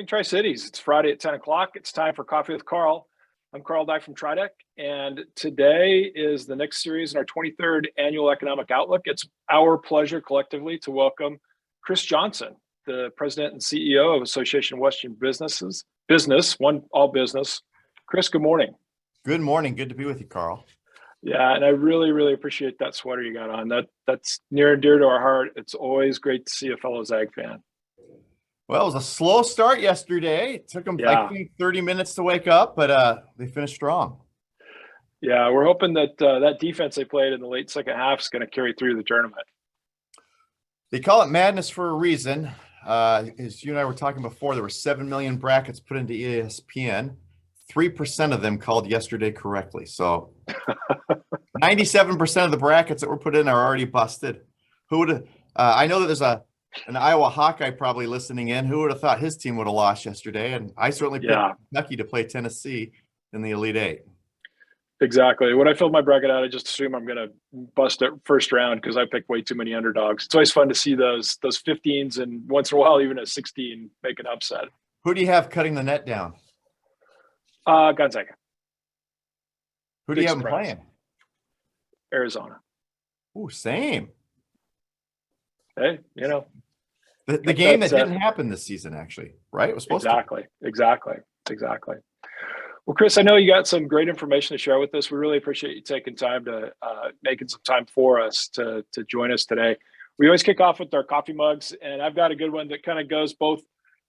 Morning, Tri-Cities. It's Friday at 10 o'clock. It's time for Coffee with Karl. I'm Karl from Trideck, and today is the next series in our 23rd annual Economic Outlook. It's our pleasure collectively to welcome Kris Johnson, the president and CEO of Association of Western Business, One All Business. Kris, good morning. Good morning. Good to be with you, Karl. Yeah, and I really, really appreciate that sweater you got on. That's near and dear to our heart. It's always great to see a fellow Zag fan. Well, it was a slow start yesterday. It took them, I think, 30 minutes to wake up, but they finished strong. Yeah, we're hoping that that defense they played in the late second half is going to carry through the tournament. They call it madness for a reason. As you and I were talking before, there were 7 million brackets put into ESPN. 3% of them called yesterday correctly. So 97% of the brackets that were put in are already busted. Who would have? I know that there's an Iowa Hawkeye probably listening in. Who would have thought his team would have lost yesterday? And I certainly picked Kentucky to play Tennessee in the Elite Eight. Exactly. When I filled my bracket out, I just assume I'm going to bust it first round because I picked way too many underdogs. It's always fun to see those 15s and once in a while even a 16 make an upset. Who do you have cutting the net down? Gonzaga. Who do you have them playing? Arizona. Ooh, same. Hey, you know. The game that didn't happen this season, actually, right? It was supposed to. Exactly. Well, Kris, I know you got some great information to share with us. We really appreciate you taking time to making some time for us to join us today. We always kick off with our coffee mugs, and I've got a good one that kind of goes both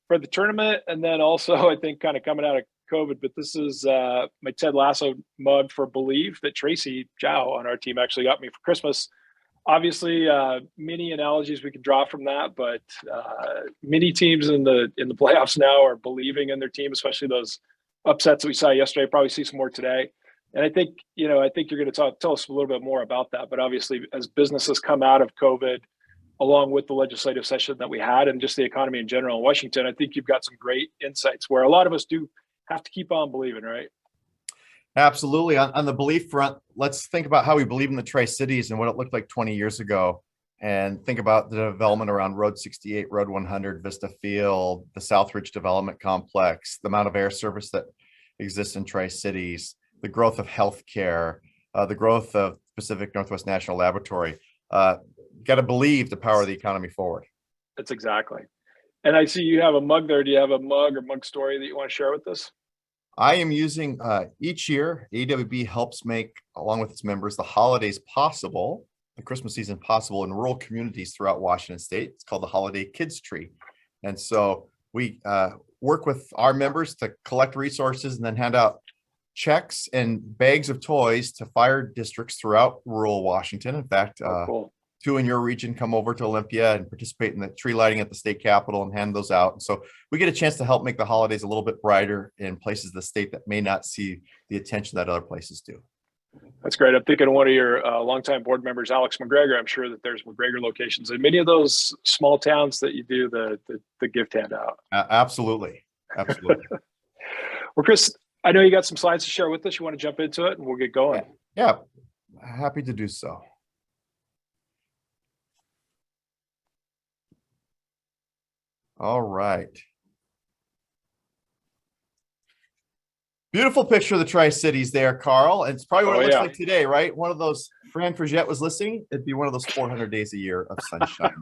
for the tournament and then also I think kind of coming out of COVID. But this is my Ted Lasso mug for Believe that Tracy Zhao on our team actually got me for Christmas. Obviously, many analogies we could draw from that, but many teams in the playoffs now are believing in their team, especially those upsets that we saw yesterday. Probably see some more today, and I think you're going to tell us a little bit more about that. But obviously, as businesses come out of COVID, along with the legislative session that we had, and just the economy in general in Washington, I think you've got some great insights where a lot of us do have to keep on believing, right? Absolutely. On the belief front, let's think about how we believe in the Tri-Cities and what it looked like 20 years ago, and think about the development around Road 68, Road 100, Vista Field, the Southridge Development Complex, the amount of air service that exists in Tri-Cities, the growth of healthcare, the growth of Pacific Northwest National Laboratory. Got to believe to power the economy forward. That's exactly. And I see you have a mug there. Do you have a mug or mug story that you want to share with us? I am using each year, AWB helps make, along with its members, the holidays possible, the Christmas season possible in rural communities throughout Washington State. It's called the Holiday Kids Tree. And so we work with our members to collect resources and then hand out checks and bags of toys to fire districts throughout rural Washington. In fact, cool. 2 in your region come over to Olympia and participate in the tree lighting at the state capitol and hand those out. And so we get a chance to help make the holidays a little bit brighter in places of the state that may not see the attention that other places do. That's great. I'm thinking of one of your longtime board members, Alex McGregor. I'm sure that there's McGregor locations in many of those small towns that you do the gift handout. Absolutely. Well, Kris, I know you got some slides to share with us. You want to jump into it and we'll get going? Yeah, happy to do so. All right. Beautiful picture of the Tri-Cities there, Karl. And it's probably what it looks like today, right? One of those, Fran Frigette was listening, it'd be one of those 400 days a year of sunshine.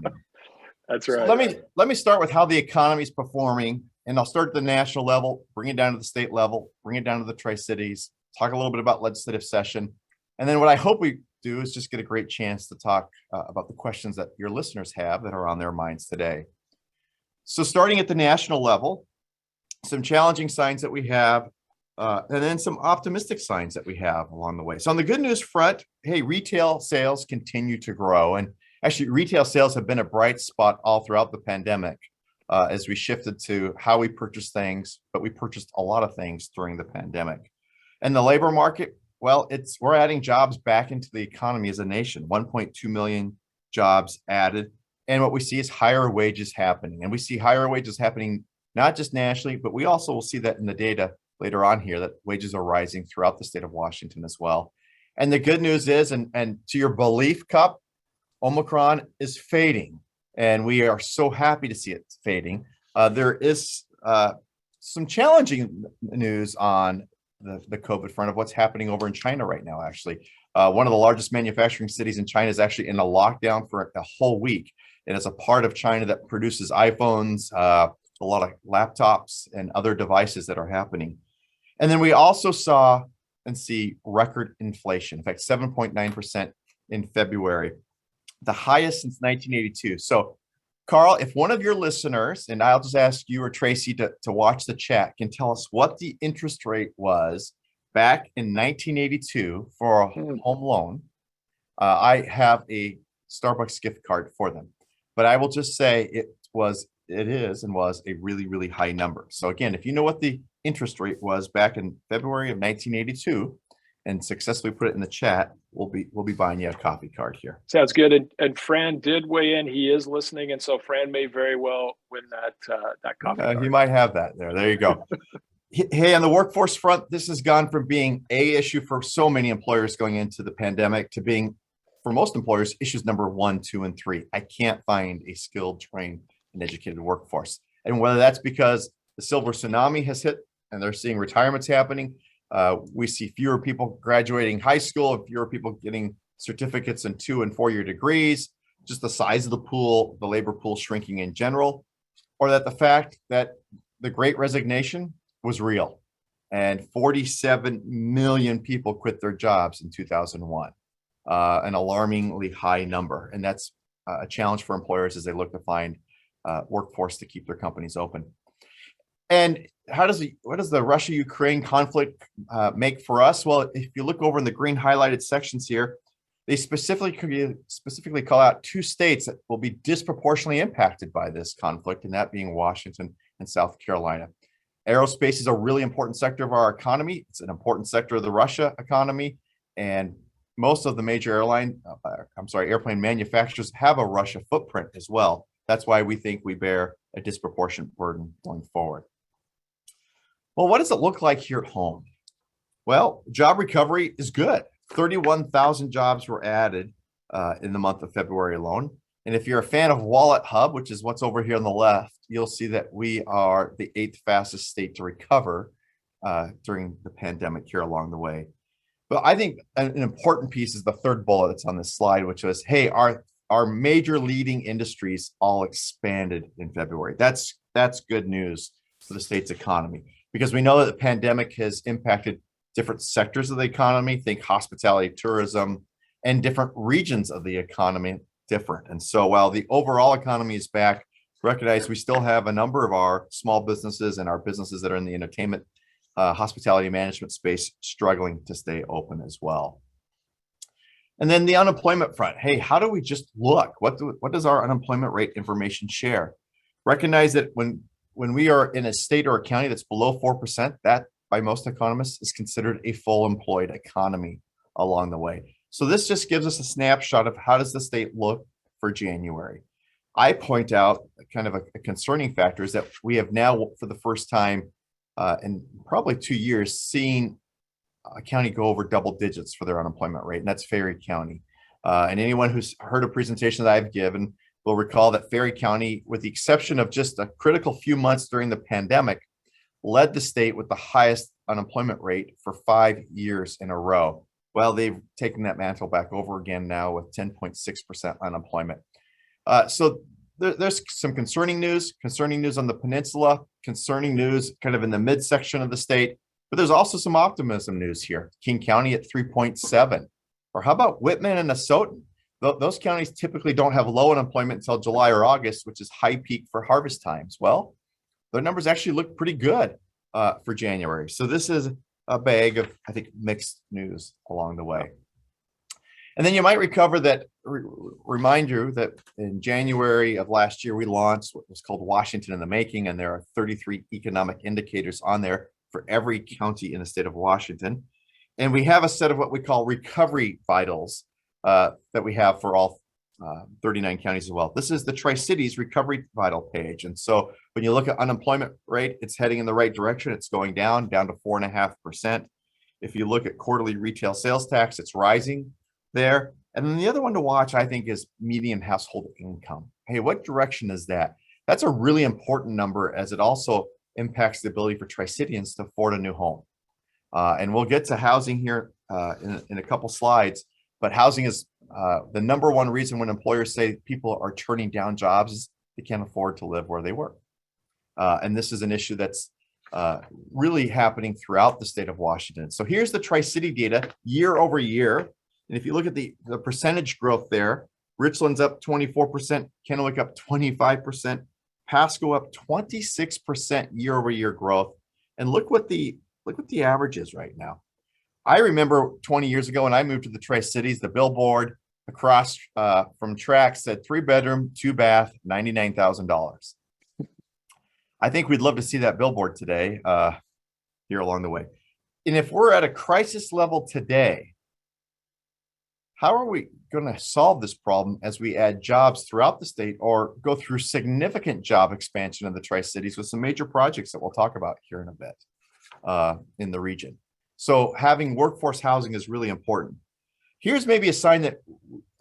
That's right. So let me start with how the economy is performing, and I'll start at the national level, bring it down to the state level, bring it down to the Tri-Cities, talk a little bit about legislative session. And then what I hope we do is just get a great chance to talk about the questions that your listeners have that are on their minds today. So starting at the national level, some challenging signs that we have, and then some optimistic signs that we have along the way. So on the good news front, hey, retail sales continue to grow. And actually, retail sales have been a bright spot all throughout the pandemic as we shifted to how we purchase things, but we purchased a lot of things during the pandemic. And the labor market, well, we're adding jobs back into the economy as a nation, 1.2 million jobs added. And what we see is higher wages happening. And we see higher wages happening not just nationally, but we also will see that in the data later on here, that wages are rising throughout the state of Washington as well. And the good news is, and to your belief cup, Omicron is fading. And we are so happy to see it fading. There is some challenging news on the COVID front of what's happening over in China right now. Actually, one of the largest manufacturing cities in China is actually in a lockdown for a whole week, and it's a part of China that produces iPhones, a lot of laptops, and other devices that are happening. And then we also saw and see record inflation. In fact, 7.9% in February, the highest since 1982. So, Karl, if one of your listeners, and I'll just ask you or Tracy to watch the chat, can tell us what the interest rate was back in 1982 for a home loan, I have a Starbucks gift card for them. But I will just say it is and was a really, really high number. So again, if you know what the interest rate was back in February of 1982 and successfully put it in the chat, we'll be buying you a coffee card here. Sounds good. And Fran did weigh in. He is listening, and so Fran may very well win that coffee card. He might have that there. There you go. Hey, on the workforce front, this has gone from being a issue for so many employers going into the pandemic to being, for most employers, issues number 1, 2, and 3. I can't find a skilled, trained, and educated workforce. And whether that's because the silver tsunami has hit and they're seeing retirements happening, we see fewer people graduating high school and fewer people getting certificates and 2- and 4-year degrees, just the size of the pool, the labor pool shrinking in general, or that the fact that the Great Resignation was real and 47 million people quit their jobs in 2001, an alarmingly high number. And that's a challenge for employers as they look to find workforce to keep their companies open. And what does the Russia-Ukraine conflict make for us? Well, if you look over in the green highlighted sections here, they specifically call out 2 states that will be disproportionately impacted by this conflict, and that being Washington and South Carolina. Aerospace is a really important sector of our economy. It's an important sector of the Russia economy, and most of the major airplane manufacturers have a Russia footprint as well. That's why we think we bear a disproportionate burden going forward. Well, what does it look like here at home? Well, job recovery is good. 31,000 jobs were added in the month of February alone. And if you're a fan of Wallet Hub, which is what's over here on the left, you'll see that we are the 8th fastest state to recover during the pandemic here along the way. But I think an important piece is the third bullet that's on this slide, which was, hey, our major leading industries all expanded in February. That's good news for the state's economy, because we know that the pandemic has impacted different sectors of the economy. Think hospitality, tourism, and different regions of the economy different. And so while the overall economy is back, recognize we still have a number of our small businesses and our businesses that are in the entertainment, hospitality management space struggling to stay open as well. And then the unemployment front. Hey, how do we just look? What does our unemployment rate information share? Recognize that when we are in a state or a county that's below 4%, that by most economists is considered a full employed economy along the way. So this just gives us a snapshot of how does the state look for January. I point out kind of a concerning factor is that we have now, for the first time in probably 2 years, seen a county go over double digits for their unemployment rate, and that's Ferry County. And anyone who's heard a presentation that I've given will recall that Ferry County, with the exception of just a critical few months during the pandemic, led the state with the highest unemployment rate for 5 years in a row. Well, they've taken that mantle back over again now with 10.6% unemployment. So there's some concerning news on the peninsula, concerning news kind of in the midsection of the state, but there's also some optimism news here. King County at 3.7, or how about Whitman and Asotin? Those counties typically don't have low unemployment until July or August, which is high peak for harvest times. Well, their numbers actually look pretty good for January. So this is a bag of, I think, mixed news along the way. And then you might remind you that in January of last year, we launched what was called Washington in the Making, and there are 33 economic indicators on there for every county in the state of Washington. And we have a set of what we call recovery vitals that we have for all 39 counties as well. This is the Tri-Cities recovery vital page. And so when you look at unemployment rate, it's heading in the right direction. It's going down to 4.5%. If you look at quarterly retail sales tax, it's rising there. And then the other one to watch, I think, is median household income. Hey, what direction is that? That's a really important number, as it also impacts the ability for Tri-Cityans to afford a new home. And we'll get to housing here in a couple slides, but housing is the number one reason when employers say people are turning down jobs is they can't afford to live where they work. And this is an issue that's really happening throughout the state of Washington. So here's the Tri-City data year over year. And if you look at the percentage growth there, Richland's up 24%, Kennewick up 25%, Pasco up 26% year over year growth. And look what the average is right now. I remember 20 years ago when I moved to the Tri-Cities, the billboard across from Track said 3-bedroom, 2-bath, $99,000. I think we'd love to see that billboard today here along the way. And if we're at a crisis level today, how are we going to solve this problem as we add jobs throughout the state or go through significant job expansion in the Tri-Cities with some major projects that we'll talk about here in a bit in the region? So having workforce housing is really important. Here's maybe a sign that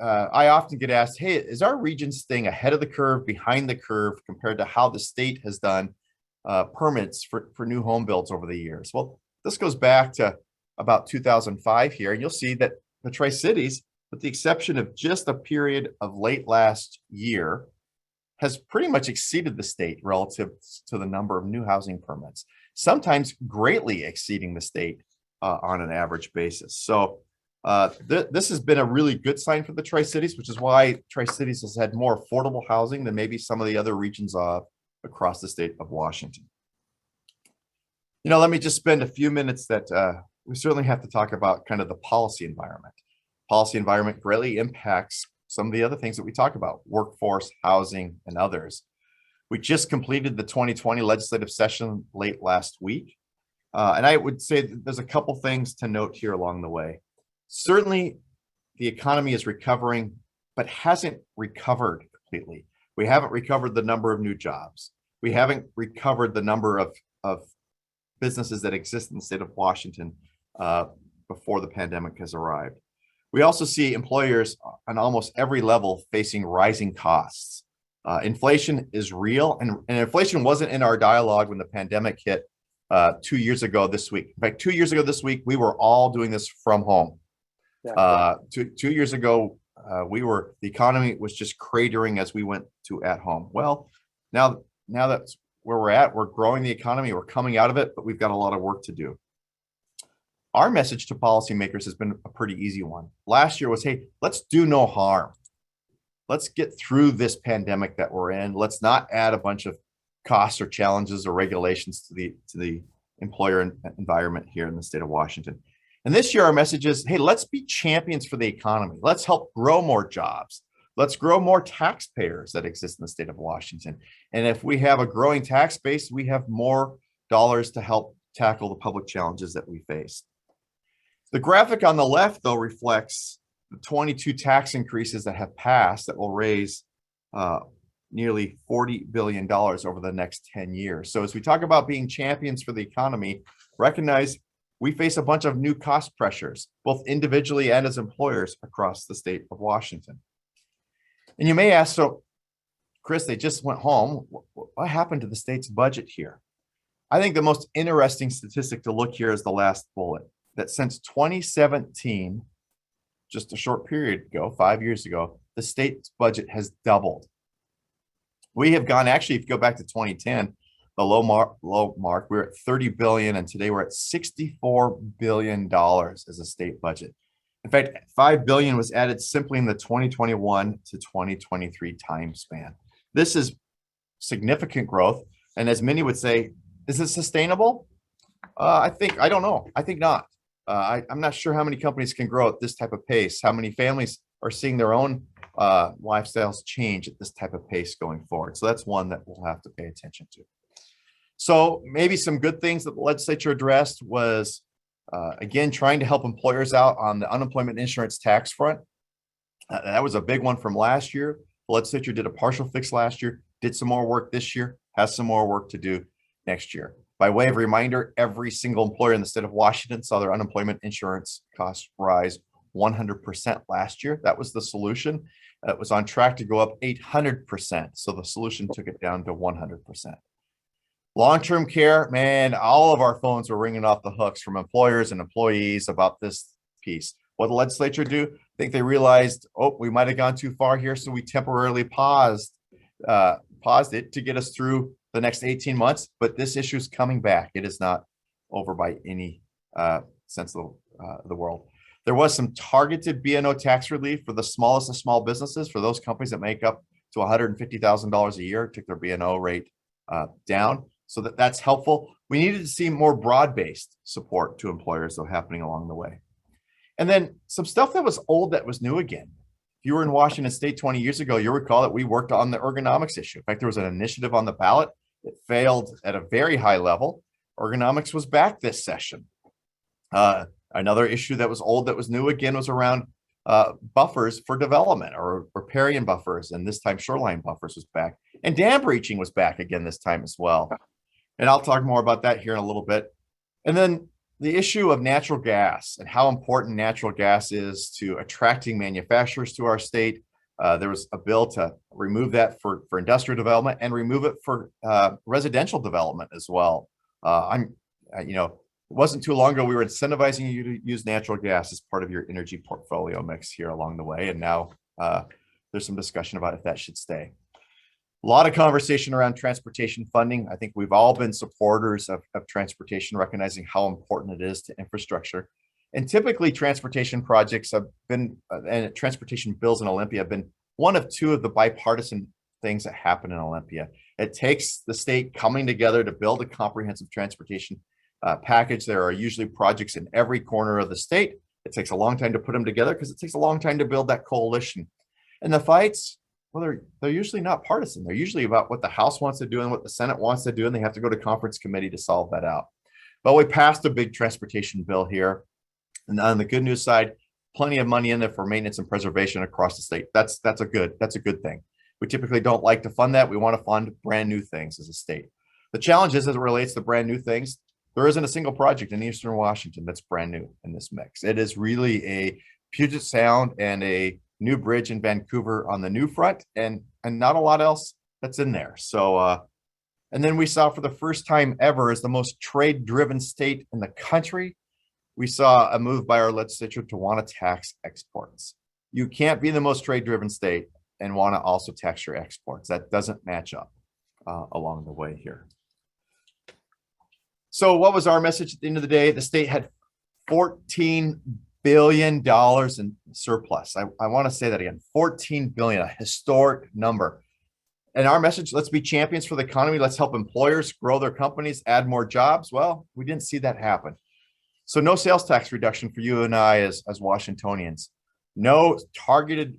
I often get asked, hey, is our region staying ahead of the curve, behind the curve compared to how the state has done permits for new home builds over the years? Well, this goes back to about 2005 here, and you'll see that the Tri-Cities, with the exception of just a period of late last year, has pretty much exceeded the state relative to the number of new housing permits, sometimes greatly exceeding the state on an average basis. So this has been a really good sign for the Tri-Cities, which is why Tri-Cities has had more affordable housing than maybe some of the other regions across the state of Washington. You know, let me just spend a few minutes that we certainly have to talk about kind of the policy environment. Policy environment greatly impacts some of the other things that we talk about, workforce, housing, and others. We just completed the 2020 legislative session late last week. And I would say that there's a couple things to note here along the way. Certainly, the economy is recovering, but hasn't recovered completely. We haven't recovered the number of new jobs. We haven't recovered the number of businesses that exist in the state of Washington before the pandemic has arrived. We also see employers on almost every level facing rising costs. Inflation is real, and inflation wasn't in our dialogue when the pandemic hit 2 years ago this week. In fact, 2 years ago this week, we were all doing this from home. Yeah. 2 years ago, the economy was just cratering as we went to at home. Well, now that's where we're at. We're growing the economy. We're coming out of it, but we've got a lot of work to do. Our message to policymakers has been a pretty easy one. Last year was, hey, let's do no harm. Let's get through this pandemic that we're in. Let's not add a bunch of costs or challenges or regulations to the employer environment here in the state of Washington. And this year, our message is, hey, let's be champions for the economy. Let's help grow more jobs. Let's grow more taxpayers that exist in the state of Washington. And if we have a growing tax base, we have more dollars to help tackle the public challenges that we face. The graphic on the left, though, reflects the 22 tax increases that have passed that will raise nearly $40 billion over the next 10 years. So as we talk about being champions for the economy, recognize we face a bunch of new cost pressures, both individually and as employers across the state of Washington. And you may ask, so Kris, they just went home. What happened to the state's budget here? I think the most interesting statistic to look here is the last bullet, that since 2017, just a short period ago, 5 years ago, the state's budget has doubled. We have gone, actually, if you go back to 2010, the low mark, we were at 30 billion, and today we're at $64 billion as a state budget. In fact, 5 billion was added simply in the 2021 to 2023 time span. This is significant growth. And as many would say, is it sustainable? I don't know. I think not. I'm not sure how many companies can grow at this type of pace, how many families are seeing their own lifestyles change at this type of pace going forward. So that's one that we'll have to pay attention to. So maybe some good things that the legislature addressed was, again, trying to help employers out on the unemployment insurance tax front. That was a big one from last year. The legislature did a partial fix last year, did some more work this year, has some more work to do next year. By way of reminder, every single employer in the state of Washington saw their unemployment insurance costs rise 100% last year. That was the solution. It was on track to go up 800%. So the solution took it down to 100%. Long-term care, man, all of our phones were ringing off the hooks from employers and employees about this piece. What the legislature do? I think they realized, oh, we might have gone too far here, so we temporarily paused it to get us through the next 18 months. But this issue is coming back. It is not over by any sense of the world. There was some targeted B&O tax relief for the smallest of small businesses, for those companies that make up to $150,000 a year, took their B&O rate down. So that's helpful. We needed to see more broad-based support to employers, though, happening along the way. And then some stuff that was old that was new again. If you were in Washington State 20 years ago, you'll recall that we worked on the ergonomics issue. In fact, there was an initiative on the ballot. It failed at a very high level. Ergonomics was back this session. Another issue that was old that was new again was around buffers for development, or riparian buffers, and this time shoreline buffers was back. And dam breaching was back again this time as well. And I'll talk more about that here in a little bit. And then the issue of natural gas and how important natural gas is to attracting manufacturers to our state. There was a bill to remove that for industrial development and remove it for residential development as well. It wasn't too long ago we were incentivizing you to use natural gas as part of your energy portfolio mix here along the way. And now there's some discussion about if that should stay. A lot of conversation around transportation funding. I think we've all been supporters of transportation, recognizing how important it is to infrastructure. And typically transportation projects have been, and transportation bills in Olympia have been one of two of the bipartisan things that happen in Olympia. It takes the state coming together to build a comprehensive transportation package. There are usually projects in every corner of the state. It takes a long time to put them together because it takes a long time to build that coalition. And the fights, well, they're usually not partisan. They're usually about what the House wants to do and what the Senate wants to do, and they have to go to conference committee to solve that out. But we passed a big transportation bill here. And on the good news side, plenty of money in there for maintenance and preservation across the state. That's a good thing. We typically don't like to fund that. We want to fund brand new things as a state. The challenge is, as it relates to brand new things, there isn't a single project in Eastern Washington that's brand new in this mix. It is really a Puget Sound and a new bridge in Vancouver on the new front, and not a lot else that's in there. So, and then we saw for the first time ever, as the most trade-driven state in the country, we saw a move by our legislature to want to tax exports. You can't be the most trade-driven state and want to also tax your exports. That doesn't match up along the way here. So what was our message at the end of the day? The state had $14 billion in surplus. I want to say that again, 14 billion, a historic number. And our message, let's be champions for the economy. Let's help employers grow their companies, add more jobs. Well, we didn't see that happen. So no sales tax reduction for you and I as Washingtonians. No targeted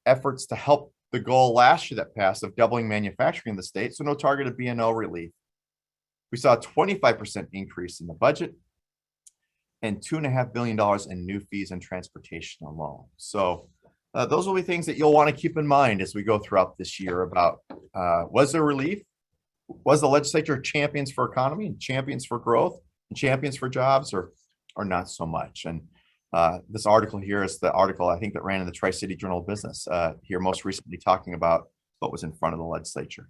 efforts to help the goal last year that passed of doubling manufacturing in the state. So no targeted B&O relief. We saw a 25% increase in the budget and $2.5 billion in new fees and transportation alone. So those will be things that you'll want to keep in mind as we go throughout this year about, was there relief? Was the legislature champions for economy and champions for growth and champions for jobs, or not so much? And this article here is the article I think that ran in the Tri-City Journal of Business here most recently, talking about what was in front of the legislature.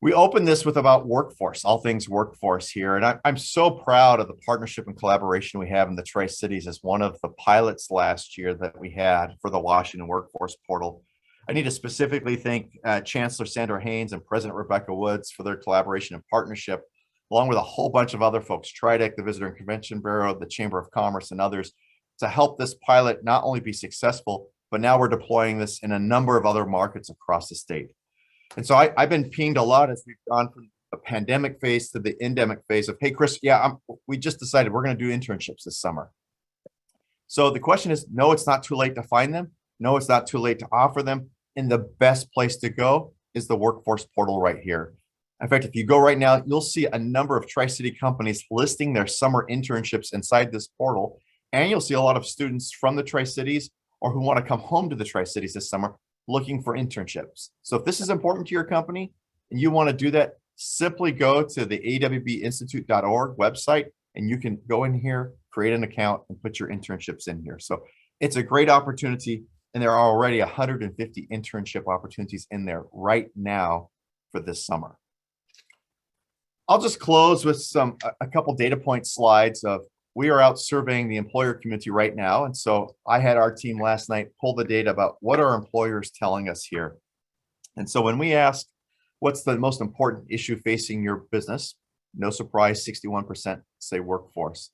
We opened this with about workforce, all things workforce here. And I'm so proud of the partnership and collaboration we have in the Tri-Cities as one of the pilots last year that we had for the Washington Workforce Portal. I need to specifically thank Chancellor Sandra Haynes and President Rebecca Woods for their collaboration and partnership, along with a whole bunch of other folks, TRIDEC, the Visitor and Convention Bureau, the Chamber of Commerce, and others, to help this pilot not only be successful, but now we're deploying this in a number of other markets across the state. And so I've been pinged a lot as we've gone from the pandemic phase to the endemic phase of, hey, Kris, yeah, we just decided we're going to do internships this summer. So the question is, no, it's not too late to find them. No, it's not too late to offer them. And the best place to go is the workforce portal right here. In fact, if you go right now, you'll see a number of Tri-City companies listing their summer internships inside this portal. And you'll see a lot of students from the Tri-Cities or who want to come home to the Tri-Cities this summer looking for internships. So if this is important to your company and you want to do that, simply go to the awbinstitute.org website and you can go in here, create an account, and put your internships in here. So it's a great opportunity, and there are already 150 internship opportunities in there right now for this summer. I'll just close with a couple data point slides of we are out surveying the employer community right now. And so I had our team last night pull the data about what are employers telling us here. And so when we ask, what's the most important issue facing your business? No surprise, 61% say workforce.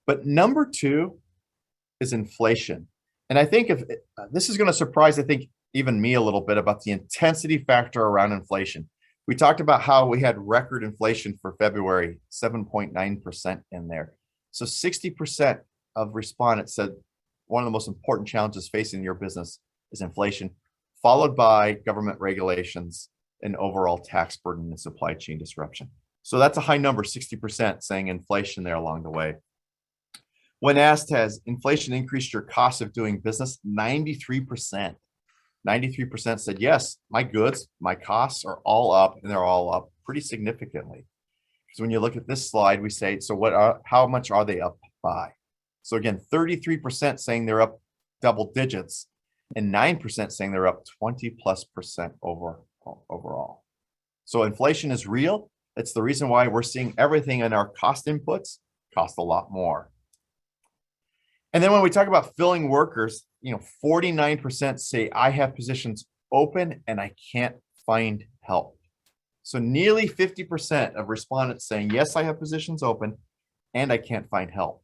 But number two is inflation. And I think if this is going to surprise, I think even me a little bit about the intensity factor around inflation. We talked about how we had record inflation for February, 7.9% in there. So 60% of respondents said one of the most important challenges facing your business is inflation, followed by government regulations and overall tax burden and supply chain disruption. So that's a high number, 60% saying inflation there along the way. When asked, has inflation increased your cost of doing business? 93% said, yes, my goods, my costs are all up, and they're all up pretty significantly. Because when you look at this slide, we say, so how much are they up by? So again, 33% saying they're up double digits, and 9% saying they're up 20+% overall. So inflation is real. It's the reason why we're seeing everything in our cost inputs cost a lot more. And then when we talk about filling workers, 49% say I have positions open and I can't find help. So nearly 50% of respondents saying, yes, I have positions open and I can't find help.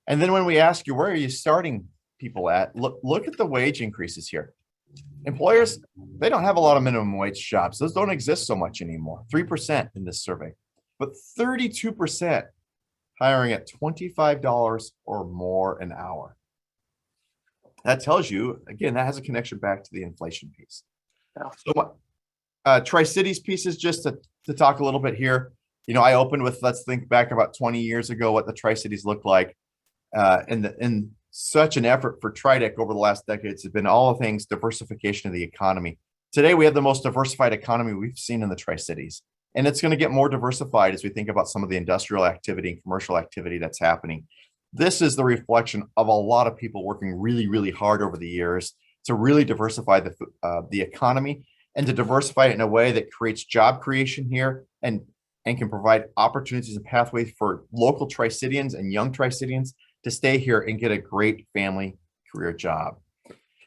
And then when we ask you, where are you starting people at? Look at the wage increases here. Employers, they don't have a lot of minimum wage jobs. Those don't exist so much anymore. 3% in this survey, but 32% hiring at $25 or more an hour. That tells you, again, that has a connection back to the inflation piece. Yeah. So Tri-Cities pieces, just to talk a little bit here. I opened with, let's think back about 20 years ago, what the Tri-Cities looked like. And such an effort for TriDec over the last decades has been all things diversification of the economy. Today, we have the most diversified economy we've seen in the Tri-Cities. And it's going to get more diversified as we think about some of the industrial activity and commercial activity that's happening. This is the reflection of a lot of people working really, really hard over the years to really diversify the economy and to diversify it in a way that creates job creation here and can provide opportunities and pathways for local Tri-Citians and young Tri-Citians to stay here and get a great family career job.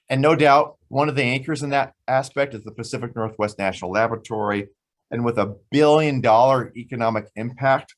And no doubt, one of the anchors in that aspect is the Pacific Northwest National Laboratory. And with $1 billion economic impact,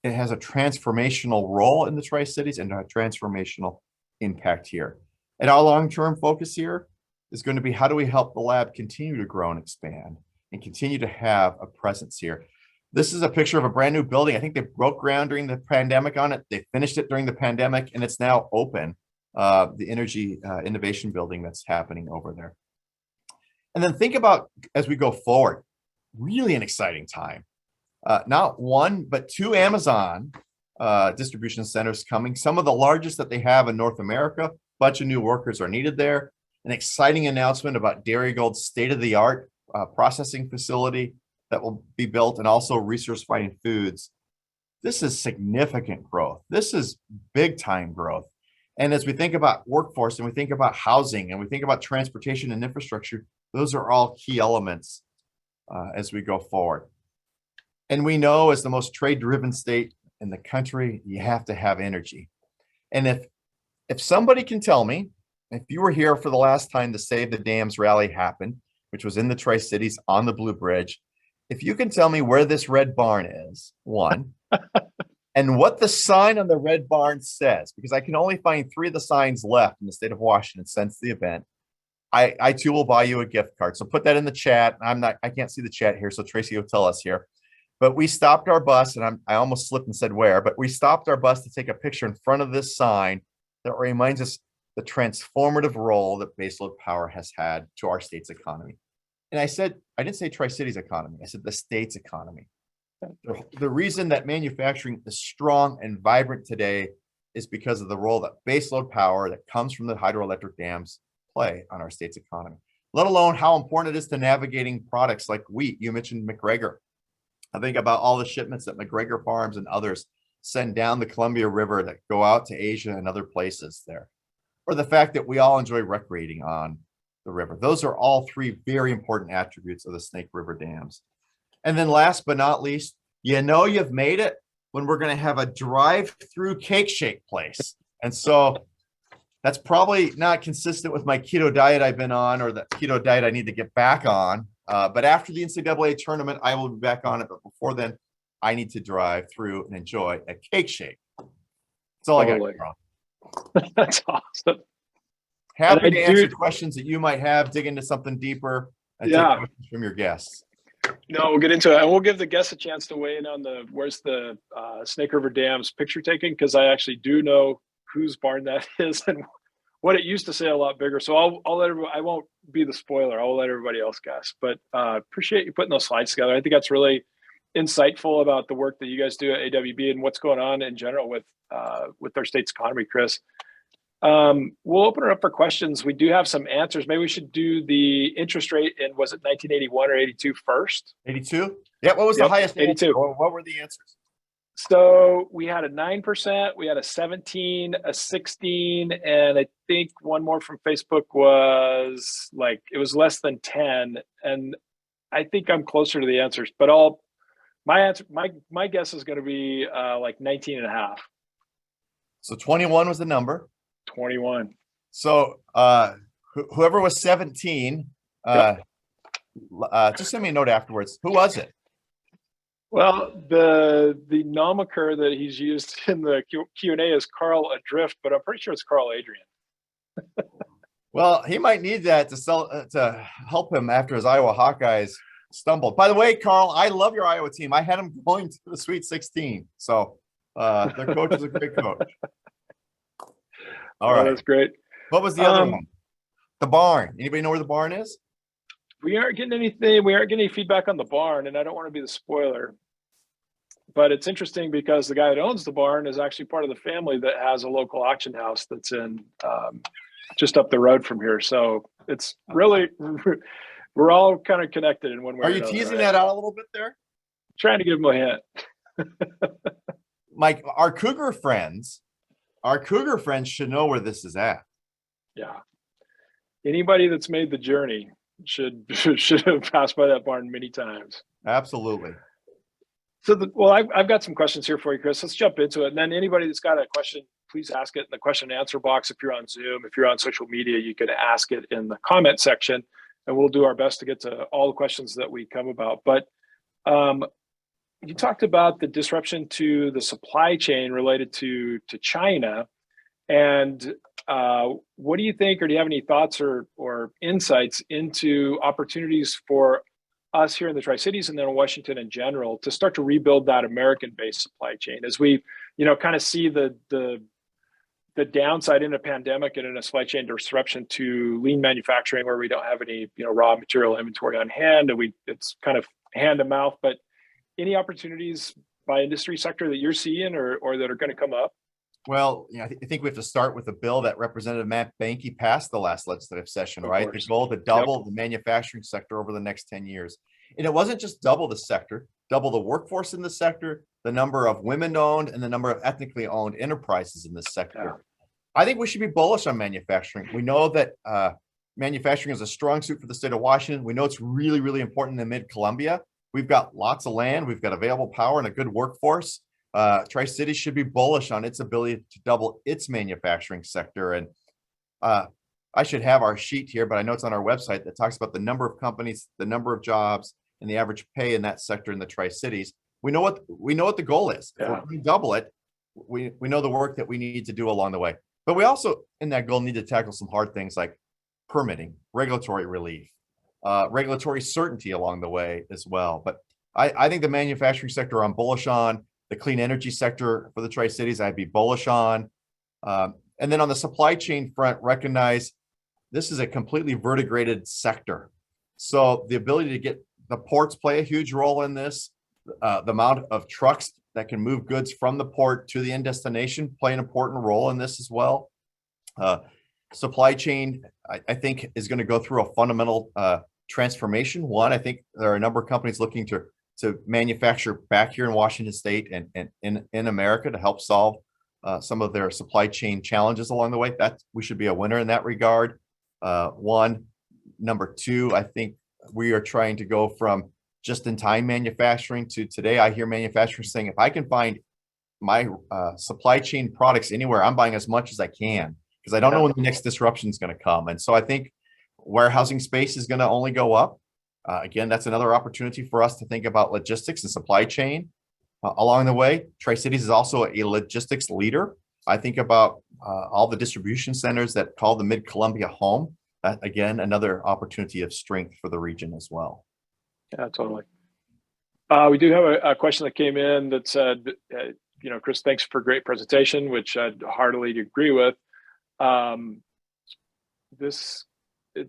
it has a transformational role in the Tri-Cities and a transformational impact here. And our long-term focus here is going to be, how do we help the lab continue to grow and expand and continue to have a presence here? This is a picture of a brand new building. I think they broke ground during the pandemic on it. They finished it during the pandemic, and it's now open, the Energy Innovation Building that's happening over there. And then think about, as we go forward, really an exciting time. Not one, but two Amazon distribution centers coming. Some of the largest that they have in North America. A bunch of new workers are needed there. An exciting announcement about Dairygold's state-of-the-art processing facility that will be built, and also Resource Fighting Foods. This is significant growth. This is big time growth. And as we think about workforce and we think about housing and we think about transportation and infrastructure, those are all key elements as we go forward. And we know, as the most trade-driven state in the country, you have to have energy. And if somebody can tell me, if you were here for the last time the Save the Dams rally happened, which was in the Tri-Cities on the Blue Bridge, if you can tell me where this red barn is, one, and what the sign on the red barn says, because I can only find 3 of the signs left in the state of Washington since the event, I too will buy you a gift card. So put that in the chat. I can't see the chat here, so Tracy will tell us here. But we stopped our bus, and I almost slipped and said where, but we stopped our bus to take a picture in front of this sign that reminds us the transformative role that baseload power has had to our state's economy. And I didn't say Tri-Cities economy. I said the state's economy. The reason that manufacturing is strong and vibrant today is because of the role that baseload power that comes from the hydroelectric dams play on our state's economy, let alone how important it is to navigating products like wheat. You mentioned McGregor. I think about all the shipments that McGregor Farms and others send down the Columbia River that go out to Asia and other places there, or the fact that we all enjoy recreating on the river. Those are all 3 very important attributes of the Snake River dams. And then last but not least, you know you've made it when we're going to have a drive-through cake shake place. And so that's probably not consistent with my keto diet I've been on, or the keto diet I need to get back on. But after the NCAA tournament, I will be back on it. But before then, I need to drive through and enjoy a cake shake. That's all Totally. I got. That's awesome. Happy to answer questions that you might have, dig into something deeper, and take questions from your guests. No, we'll get into it, and we'll give the guests a chance to weigh in on where's the Snake River Dam's picture taking, because I actually do know whose barn that is and what it used to say a lot bigger. So I'll let everybody, I won't be the spoiler. I'll let everybody else guess. But appreciate you putting those slides together. I think that's really insightful about the work that you guys do at AWB and what's going on in general with our state's economy, Kris. We'll open it up for questions. We do have some answers. Maybe we should do the interest rate in, was it 1981 or 82 first? 82? Yeah, what was the highest 82. answer? What were the answers? So we had a 9%, we had a 17, a 16, and I think one more from Facebook was like, it was less than 10. And I think I'm closer to the answers, but my guess is going to be like 19 and a half. So 21 was the number. 21. So whoever was 17, just send me a note afterwards. Who was it? Well, the nomiker that he's used in the Q&A is Carl Adrift, but I'm pretty sure it's Carl Adrian. Well, he might need that to help him after his Iowa Hawkeyes stumbled. By the way, Carl, I love your Iowa team. I had them going to the Sweet 16. So their coach is a great coach. All right. That's great. What was the other one? The barn. Anybody know where the barn is? We aren't getting anything. We aren't getting any feedback on the barn, and I don't want to be the spoiler. But it's interesting because the guy that owns the barn is actually part of the family that has a local auction house that's in just up the road from here. So it's really, we're all kind of connected in one way. Are you teasing that out a little bit there? Trying to give him a hint. Mike, our Cougar friends should know where this is at. Yeah. Anybody that's made the journey should have passed by that barn many times. Absolutely. So, I've got some questions here for you, Kris. Let's jump into it. And then anybody that's got a question, please ask it in the question and answer box. If you're on Zoom, if you're on social media, you can ask it in the comment section, and we'll do our best to get to all the questions that we come about. But you talked about the disruption to the supply chain related to China. And what do you think, or do you have any thoughts or insights into opportunities for us here in the Tri-Cities and then Washington in general to start to rebuild that American-based supply chain as we, kind of see the downside in a pandemic and in a supply chain disruption to lean manufacturing where we don't have any, raw material inventory on hand, and it's kind of hand to mouth. But any opportunities by industry sector that you're seeing or that are going to come up? Well, I think we have to start with the bill that Representative Matt Banky passed the last legislative session, right? The goal to double the manufacturing sector over the next 10 years. And it wasn't just double the sector, double the workforce in the sector, the number of women-owned and the number of ethnically owned enterprises in this sector. Yeah. I think we should be bullish on manufacturing. We know that manufacturing is a strong suit for the state of Washington. We know it's really, really important in mid-Columbia. We've got lots of land. We've got available power and a good workforce. Tri-Cities should be bullish on its ability to double its manufacturing sector. And I should have our sheet here, but I know it's on our website that talks about the number of companies, the number of jobs, and the average pay in that sector in the Tri-Cities. We know what the goal is. Yeah. If we're going to double it, we know the work that we need to do along the way. But we also, in that goal, need to tackle some hard things like permitting, regulatory relief, regulatory certainty along the way as well. But I think the manufacturing sector I'm bullish on. The clean energy sector for the Tri-Cities, I'd be bullish on. And then on the supply chain front, recognize this is a completely vertigrated sector. So the ability to get the ports play a huge role in this. The amount of trucks that can move goods from the port to the end destination play an important role in this as well. Supply chain, I think, is going to go through a fundamental transformation. One, I think there are a number of companies looking to manufacture back here in Washington State and in America to help solve some of their supply chain challenges along the way. That we should be a winner in that regard. One. Number two, I think we are trying to go from just-in-time manufacturing to today, I hear manufacturers saying, if I can find my supply chain products anywhere, I'm buying as much as I can because I don't know when the next disruption is going to come. And so I think warehousing space is going to only go up. Again, that's another opportunity for us to think about logistics and supply chain along the way. Tri-Cities is also a logistics leader. I think about all the distribution centers that call the Mid-Columbia home. Again, another opportunity of strength for the region as well. Yeah, totally. We do have a question that came in that said, Kris, thanks for a great presentation, which I'd heartily agree with.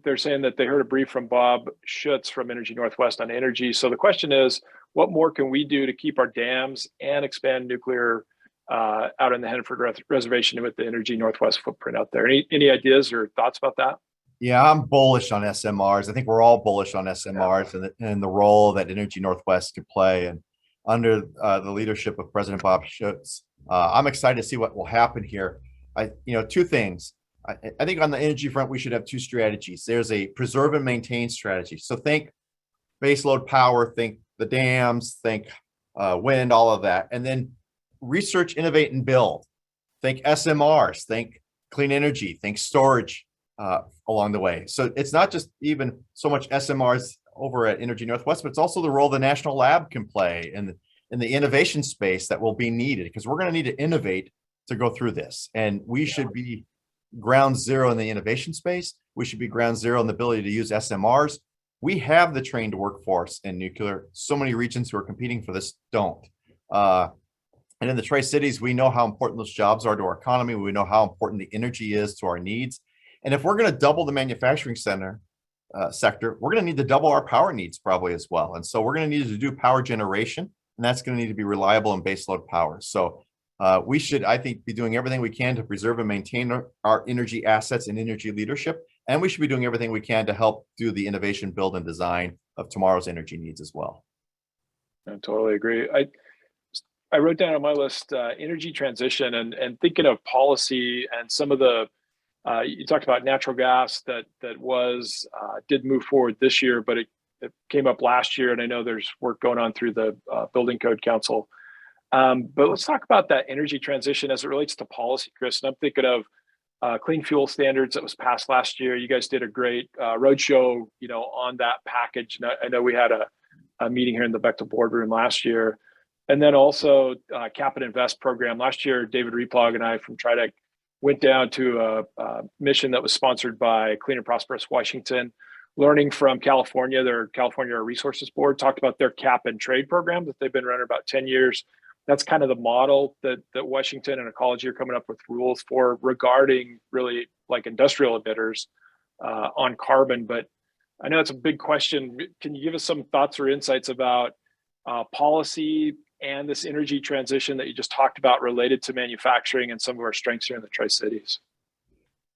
They're saying that they heard a brief from Bob Schutz from Energy Northwest on energy. So the question is, what more can we do to keep our dams and expand nuclear out in the Hennepin Reservation with the Energy Northwest footprint out there? Any ideas or thoughts about that? Yeah, I'm bullish on SMRs. I think we're all bullish on SMRs and the role that Energy Northwest could play. And under the leadership of President Bob Schutz, I'm excited to see what will happen here. Two things. I think on the energy front, we should have two strategies. There's a preserve and maintain strategy. So think baseload power, think the dams, think wind, all of that. And then research, innovate, and build. Think SMRs, think clean energy, think storage along the way. So it's not just even so much SMRs over at Energy Northwest, but it's also the role the national lab can play in the innovation space that will be needed, because we're going to need to innovate to go through this. And we should be ground zero in the innovation space. We should be ground zero in the ability to use SMRs. We have the trained workforce in nuclear. So many regions who are competing for this don't. And in the Tri-Cities, we know how important those jobs are to our economy. We know how important the energy is to our needs. And if we're going to double the manufacturing sector, we're going to need to double our power needs probably as well. And so we're going to need to do power generation, and that's going to need to be reliable and baseload power. So we should, I think, be doing everything we can to preserve and maintain our energy assets and energy leadership. And we should be doing everything we can to help do the innovation, build, and design of tomorrow's energy needs as well. I totally agree. I wrote down on my list energy transition and thinking of policy and some of the you talked about natural gas that did move forward this year, but it came up last year, and I know there's work going on through the Building Code Council. But let's talk about that energy transition as it relates to policy, Kris. And I'm thinking of clean fuel standards that was passed last year. You guys did a great roadshow, on that package. And I know we had a meeting here in the Bechtel boardroom last year, and then also Cap and Invest program last year. David Replog and I from TriDec went down to a mission that was sponsored by Clean and Prosperous Washington, learning from California. Their California Resources Board talked about their cap and trade program that they've been running about 10 years. That's kind of the model that Washington and ecology are coming up with rules for regarding really like industrial emitters on carbon. But I know it's a big question. Can you give us some thoughts or insights about policy and this energy transition that you just talked about related to manufacturing and some of our strengths here in the Tri-Cities?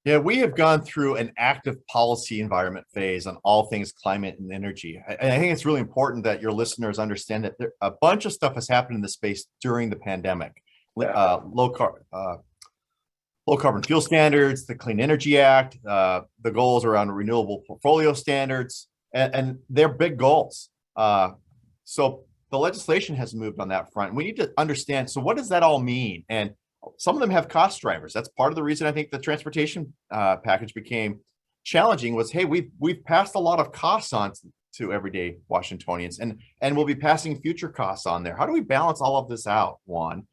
Yeah, we have gone through an active policy environment phase on all things climate and energy. And I think it's really important that your listeners understand that a bunch of stuff has happened in this space during the pandemic. Low carbon fuel standards, the Clean Energy Act, the goals around renewable portfolio standards, and they're big goals. So the legislation has moved on that front. We need to understand, so what does that all mean? And some of them have cost drivers. That's part of the reason I think the transportation package became challenging was, hey, we've passed a lot of costs on to everyday Washingtonians, and we'll be passing future costs on there. How do we balance all of this out? One,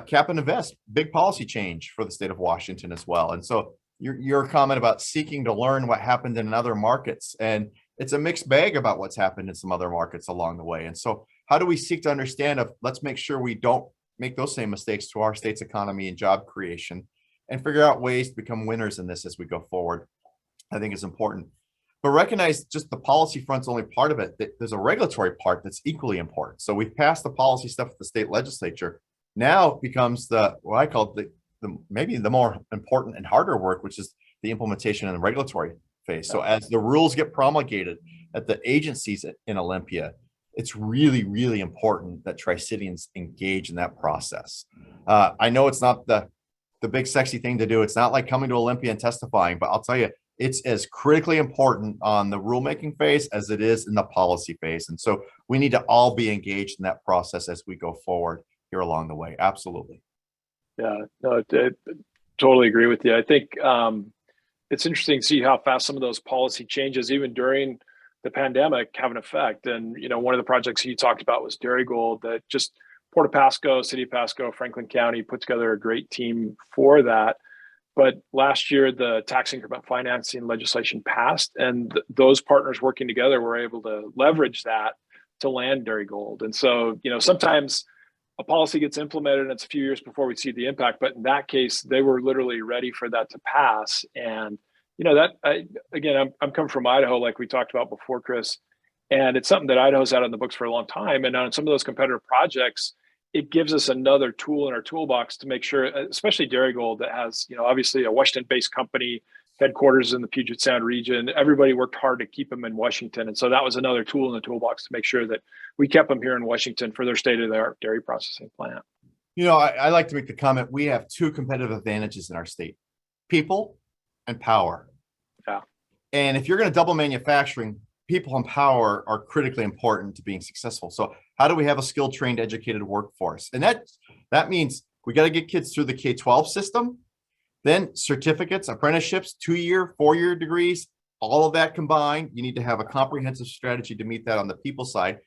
Cap and Invest, big policy change for the state of Washington as well. And so your comment about seeking to learn what happened in other markets, and it's a mixed bag about what's happened in some other markets along the way. And so how do we seek to understand let's make sure we don't make those same mistakes to our state's economy and job creation, and figure out ways to become winners in this as we go forward, I think is important. But recognize just the policy front's only part of it. There's a regulatory part that's equally important. So we've passed the policy stuff at the state legislature. Now it becomes what I call maybe the more important and harder work, which is the implementation and the regulatory phase. So as the rules get promulgated at the agencies in Olympia, it's really, really important that Tri-Citians engage in that process. I know it's not the big sexy thing to do. It's not like coming to Olympia and testifying, but I'll tell you, it's as critically important on the rulemaking phase as it is in the policy phase. And so we need to all be engaged in that process as we go forward here along the way. Absolutely. Yeah, no, I totally agree with you. I think it's interesting to see how fast some of those policy changes, even during the pandemic, have an effect. And, one of the projects you talked about was Dairygold, that just Port of Pasco, City of Pasco, Franklin County put together a great team for that. But last year, the tax increment financing legislation passed, and those partners working together were able to leverage that to land Dairygold. And so, sometimes a policy gets implemented and it's a few years before we see the impact. But in that case, they were literally ready for that to pass. And, I'm coming from Idaho, like we talked about before, Kris, and it's something that Idaho's had on the books for a long time. And on some of those competitive projects, it gives us another tool in our toolbox to make sure, especially Dairygold, that has, obviously a Washington-based company, headquarters in the Puget Sound region. Everybody worked hard to keep them in Washington. And so that was another tool in the toolbox to make sure that we kept them here in Washington for their state-of-the-art dairy processing plant. I like to make the comment, we have two competitive advantages in our state: people and power. Yeah. And if you're going to double manufacturing, people and power are critically important to being successful. So how do we have a skilled, trained, educated workforce? And that means we got to get kids through the K-12 system, then certificates, apprenticeships, 2-year, 4-year degrees, all of that combined. You need to have a comprehensive strategy to meet that on the people side.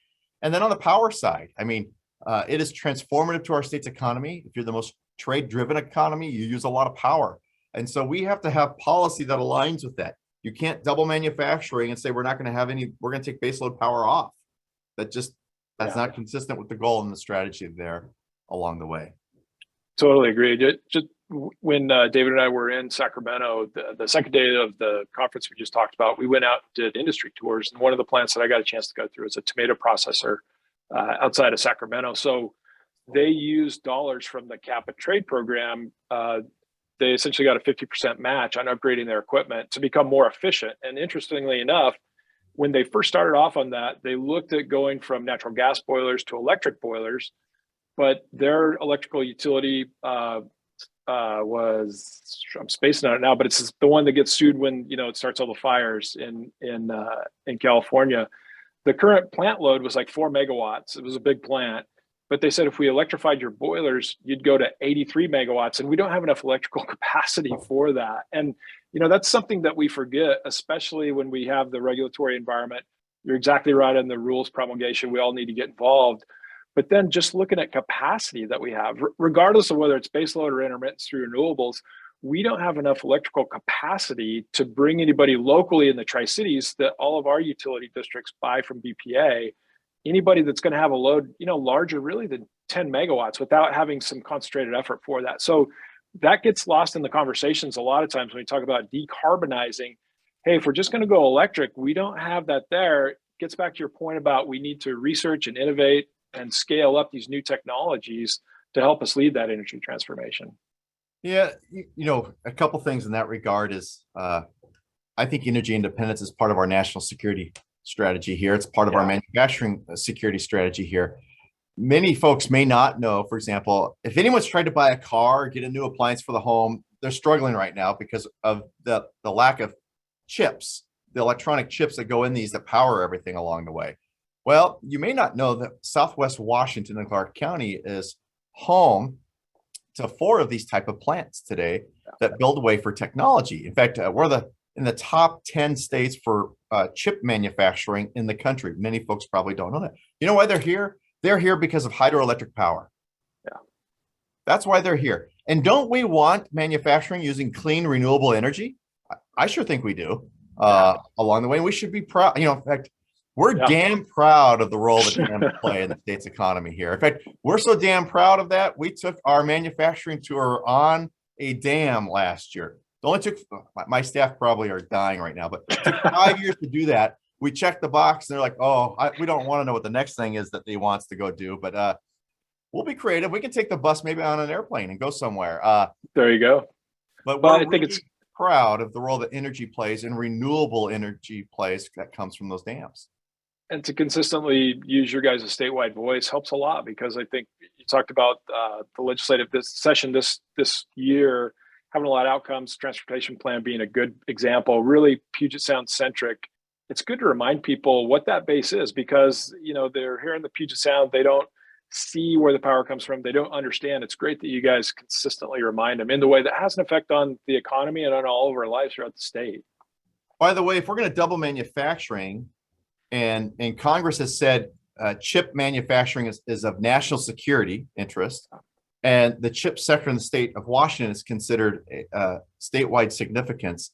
And then on the power side, it is transformative to our state's economy. If you're the most trade-driven economy, you use a lot of power. And so we have to have policy that aligns with that. You can't double manufacturing and say we're not going to have any, we're going to take baseload power off. That's not consistent with the goal and the strategy there along the way. Totally agree. Just when David and I were in Sacramento, the second day of the conference we just talked about, we went out and did industry tours. And one of the plants that I got a chance to go through is a tomato processor outside of Sacramento. So they used dollars from the cap and trade program. They essentially got a 50% match on upgrading their equipment to become more efficient. And interestingly enough, when they first started off on that, they looked at going from natural gas boilers to electric boilers, but their electrical utility was, I'm spacing on it now, but it's the one that gets sued when it starts all the fires in California. The current plant load was like 4 megawatts. It was a big plant. But they said if we electrified your boilers, you'd go to 83 megawatts, and we don't have enough electrical capacity for that. And that's something that we forget, especially when we have the regulatory environment. You're exactly right on the rules promulgation. We all need to get involved. But then just looking at capacity that we have, regardless of whether it's baseload or intermittence through renewables, we don't have enough electrical capacity to bring anybody locally in the Tri-Cities that all of our utility districts buy from BPA. Anybody that's going to have a load, larger really than 10 megawatts without having some concentrated effort for that. So that gets lost in the conversations a lot of times when we talk about decarbonizing. Hey, if we're just going to go electric, we don't have that there. It gets back to your point about we need to research and innovate and scale up these new technologies to help us lead that energy transformation. Yeah, a couple things in that regard is I think energy independence is part of our national security strategy here. It's part of our manufacturing security strategy here. Many folks may not know, for example, if anyone's tried to buy a car, get a new appliance for the home, they're struggling right now because of the lack of chips, the electronic chips that go in these that power everything along the way. Well, you may not know that Southwest Washington and Clark County is home to 4 of these type of plants today that build a way for technology. In fact, we're in the top 10 states for chip manufacturing in the country. Many folks probably don't know that. You know why they're here? They're here because of hydroelectric power. Yeah. That's why they're here. And don't we want manufacturing using clean, renewable energy? I sure think we do along the way. And we should be proud. In fact, we're damn proud of the role that dams play in the state's economy here. In fact, we're so damn proud of that. We took our manufacturing tour on a dam last year. It only took, my staff probably are dying right now, but it took 5 years to do that. We checked the box and they're like, we don't want to know what the next thing is that they wants to go do, but we'll be creative. We can take the bus maybe on an airplane and go somewhere. There you go. But I think it's proud of the role that energy plays and renewable energy plays that comes from those dams. And to consistently use your guys' statewide voice helps a lot, because I think you talked about the legislative session this year having a lot of outcomes, transportation plan being a good example, really Puget Sound centric. It's good to remind people what that base is, because, they're here in the Puget Sound. They don't see where the power comes from. They don't understand. It's great that you guys consistently remind them in the way that has an effect on the economy and on all of our lives throughout the state. By the way, if we're going to double manufacturing, and Congress has said chip manufacturing is of national security interest, and the chip sector in the state of Washington is considered statewide significance.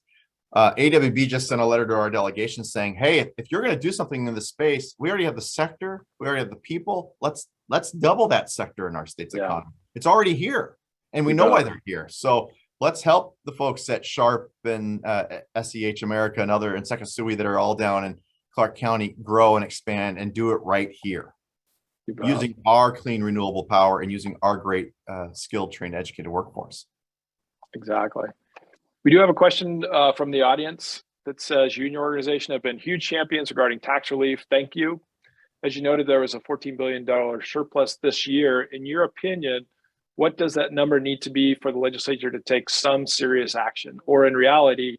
AWB just sent a letter to our delegation saying, hey, if you're going to do something in this space, we already have the sector, we already have the people. Let's double that sector in our state's economy. It's already here, and we know why they're here. So let's help the folks at Sharp and SEH America and Sekasui that are all down in Clark County grow and expand and do it right here, using our clean renewable power and using our great skilled, trained, educated workforce. Exactly. We do have a question from the audience that says, you and your organization have been huge champions regarding tax relief. Thank you. As you noted, there was a $14 billion surplus this year. In your opinion, what does that number need to be for the legislature to take some serious action? Or in reality,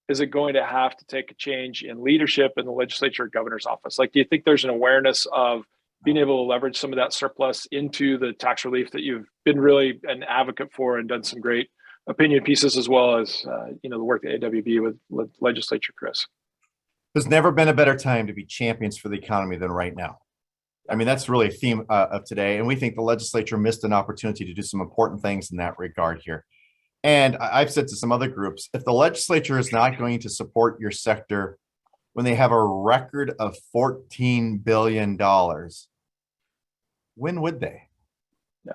is it going to have to take a change in leadership in the legislature or governor's office? Like, do you think there's an awareness of being able to leverage some of that surplus into the tax relief that you've been really an advocate for and done some great opinion pieces, as well as the work at AWB with legislature, Kris? There's never been a better time to be champions for the economy than right now. I mean, that's really a theme of today. And we think the legislature missed an opportunity to do some important things in that regard here. And I've said to some other groups, if the legislature is not going to support your sector when they have a record of $14 billion, when would they? Yeah.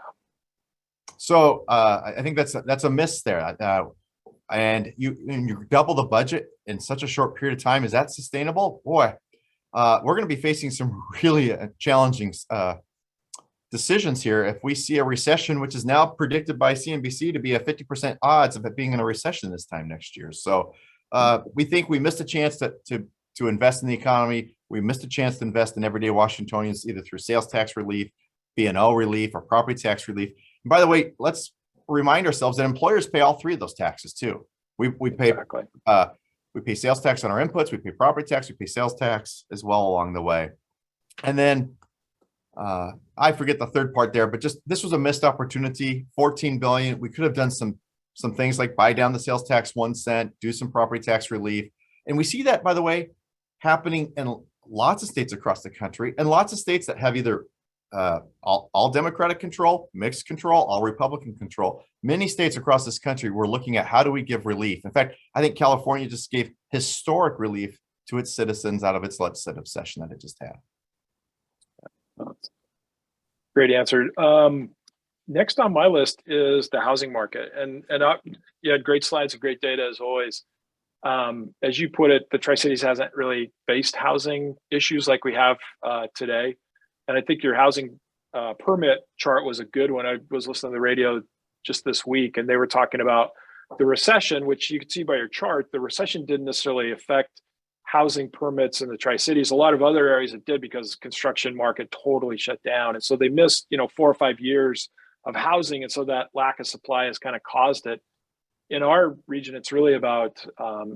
So I think that's a miss there. And you double the budget in such a short period of time. Is that sustainable? Boy, we're going to be facing some really challenging decisions here if we see a recession, which is now predicted by CNBC to be a 50% odds of it being in a recession this time next year. So we think we missed a chance to invest in the economy. We missed a chance to invest in everyday Washingtonians, either through sales tax relief, B&O relief, or property tax relief. And by the way, let's remind ourselves that employers pay all three of those taxes too. We pay Exactly. We pay sales tax on our inputs, we pay property tax, we pay sales tax as well along the way. And then I forget the third part there, but just this was a missed opportunity. $14 billion. We could have done some things like buy down the sales tax 1 cent, do some property tax relief. And we see that, by the way, happening in lots of states across the country, and lots of states that have either all Democratic control, mixed control, all Republican control. Many states across this country were looking at how do we give relief. In fact, I think California just gave historic relief to its citizens out of its legislative session that it just had. Great answer. Next on my list is the housing market, and you had great slides and great data as always. As you put it, the Tri-Cities hasn't really faced housing issues like we have today. And I think your housing permit chart was a good one. I was listening to the radio just this week, and they were talking about the recession, which you could see by your chart. The recession didn't necessarily affect housing permits in the Tri-Cities. A lot of other areas it did, because construction market totally shut down. And so they missed, 4 or 5 years of housing. And so that lack of supply has kind of caused it. In our region, it's really about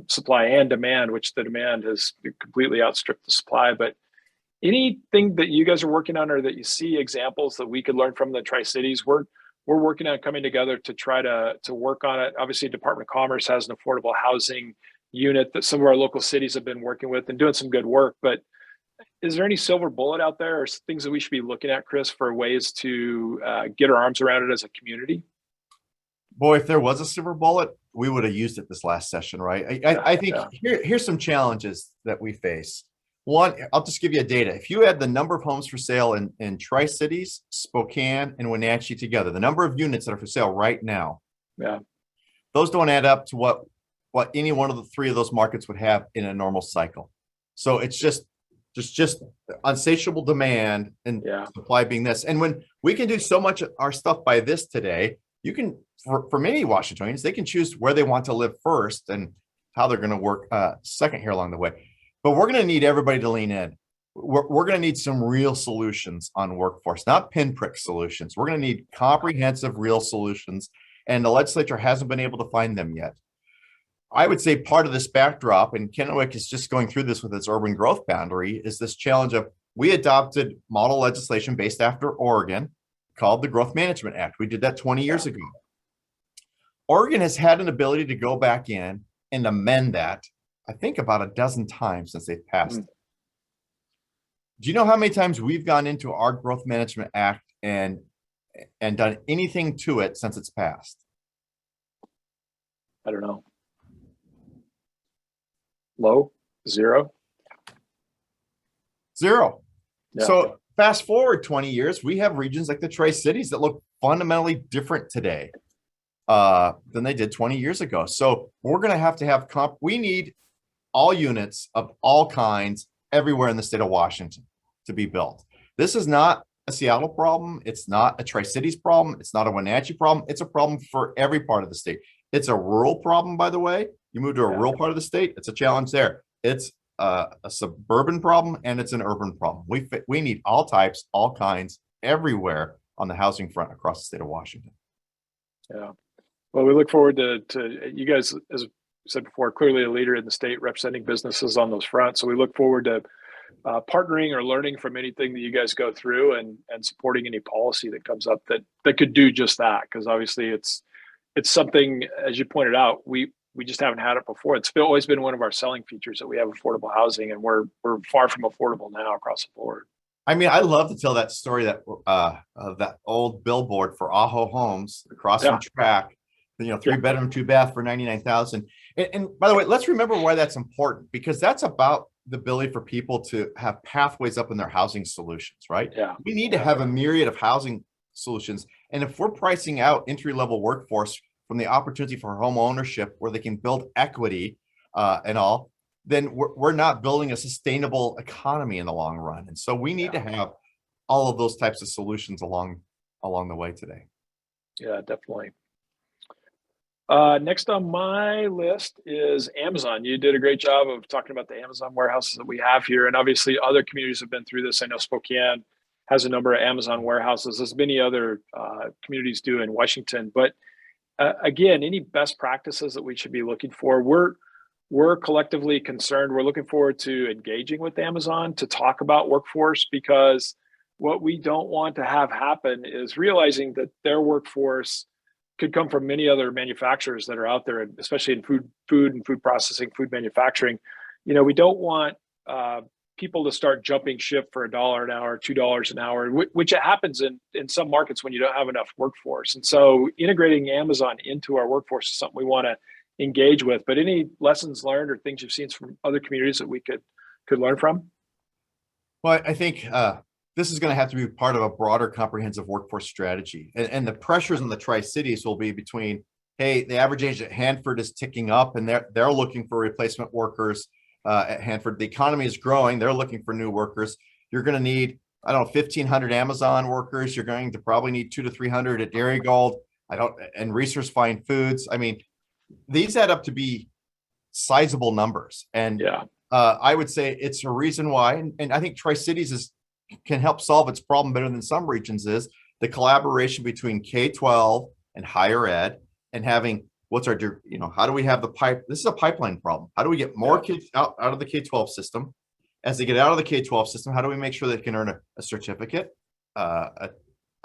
supply and demand, which the demand has completely outstripped the supply. But anything that you guys are working on, or that you see examples that we could learn from the Tri-Cities, we're working on coming together to try to work on it. Obviously, Department of Commerce has an affordable housing unit that some of our local cities have been working with and doing some good work. But is there any silver bullet out there, or things that we should be looking at, Kris, for ways to get our arms around it as a community? Boy, if there was a silver bullet, we would have used it this last session, right? I think here's some challenges that we face. One, I'll just give you a data. If you add the number of homes for sale in Tri-Cities, Spokane, and Wenatchee together, the number of units that are for sale right now, those don't add up to what any one of the three of those markets would have in a normal cycle. So it's just insatiable demand and supply being this. And when we can do so much of our stuff by this today, you can, for many Washingtonians, they can choose where they want to live first and how they're going to work second here along the way. But we're going to need everybody to lean in. We're going to need some real solutions on workforce, not pinprick solutions. We're going to need comprehensive, real solutions. and the legislature hasn't been able to find them yet. I would say part of this backdrop, and Kennewick is just going through this with its urban growth boundary, is this challenge of we adopted model legislation based after Oregon called the Growth Management Act. We did that 20 years ago. Oregon has had an ability to go back in and amend that, I think about a dozen times since they've passed it. Do you know how many times we've gone into our Growth Management Act and done anything to it since it's passed? I don't know. Low? Zero? Zero. Yeah. So fast forward 20 years, we have regions like the Tri-Cities that look fundamentally different today than they did 20 years ago. So we're going to have we need all units of all kinds everywhere in the state of Washington to be built. This is not a Seattle problem. It's not a Tri-Cities problem. It's not a Wenatchee problem. It's a problem for every part of the state. It's a rural problem, by the way. You move to a rural part of the state, it's a challenge there. It's a suburban problem and it's an urban problem. We need all types, all kinds, everywhere on the housing front across the state of Washington. Yeah. Well, we look forward to you guys, as I said before, clearly a leader in the state representing businesses on those fronts. So we look forward to partnering or learning from anything that you guys go through and supporting any policy that comes up that could do just that. Because obviously it's something, as you pointed out, we just haven't had it before. It's always been one of our selling features that we have affordable housing, and we're far from affordable now across the board. I mean, I love to tell that story that of that old billboard for Aho Homes across from track, 3-bedroom, 2-bath for $99,000. And by the way, let's remember why that's important, because that's about the ability for people to have pathways up in their housing solutions, right? Yeah. We need to have a myriad of housing solutions. And if we're pricing out entry-level workforce from the opportunity for home ownership where they can build equity and all, then we're not building a sustainable economy in the long run. And so we need to have all of those types of solutions along the way today. Yeah, definitely. Next on my list is Amazon. You did a great job of talking about the Amazon warehouses that we have here. And obviously other communities have been through this. I know Spokane has a number of Amazon warehouses, as many other communities do in Washington. But again, any best practices that we should be looking for, we're collectively concerned. We're looking forward to engaging with Amazon to talk about workforce, because what we don't want to have happen is realizing that their workforce could come from many other manufacturers that are out there, especially in food and food processing, food manufacturing. We don't want people to start jumping ship for $1 an hour, $2 an hour, which happens in some markets when you don't have enough workforce. And so integrating Amazon into our workforce is something we want to engage with. But any lessons learned or things you've seen from other communities that we could learn from? Well, I think this is going to have to be part of a broader comprehensive workforce strategy. And the pressures in the Tri-Cities will be between, hey, the average age at Hanford is ticking up and they're looking for replacement workers at Hanford. The economy is growing. They're looking for new workers. You're going to need, 1,500 Amazon workers. You're going to probably need 200 to 300 at Dairy Gold. And Resource Fine Foods. I mean, these add up to be sizable numbers. And I would say it's a reason why, and I think Tri-Cities can help solve its problem better than some regions, is the collaboration between K-12 and higher ed, and having how do we have this is a pipeline problem. How do we get more kids out of the K-12 system? As they get out of the K-12 system, how do we make sure they can earn a certificate, a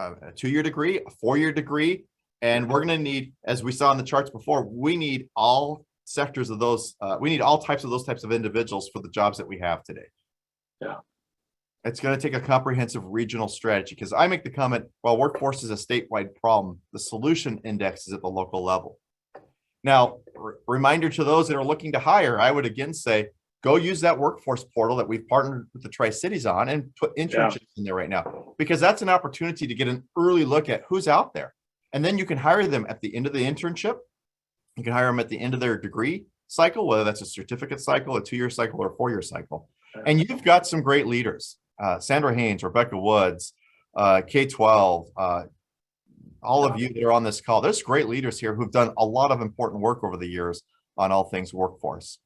2-year degree, a 4-year degree? And we're going to need, as we saw in the charts before, we need all sectors of those. We need all types of those types of individuals for the jobs that we have today. Yeah. It's going to take a comprehensive regional strategy, because I make the comment, while workforce is a statewide problem, the solution index is at the local level. Now, reminder to those that are looking to hire, I would again say, go use that workforce portal that we've partnered with the Tri-Cities on and put internships in there right now, because that's an opportunity to get an early look at who's out there. And then you can hire them at the end of the internship. You can hire them at the end of their degree cycle, whether that's a certificate cycle, a 2-year cycle, or a 4-year cycle. And you've got some great leaders, Sandra Haynes, Rebecca Woods, K-12, all of you that are on this call. There's great leaders here who've done a lot of important work over the years on all things workforce.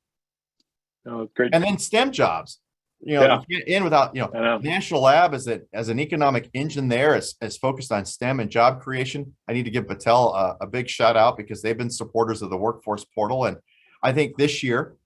Oh, great. And then STEM jobs. Yeah, you can't end without, I know. National Lab as an economic engine there is focused on STEM and job creation. I need to give Battelle a big shout out because they've been supporters of the workforce portal. And I think this year,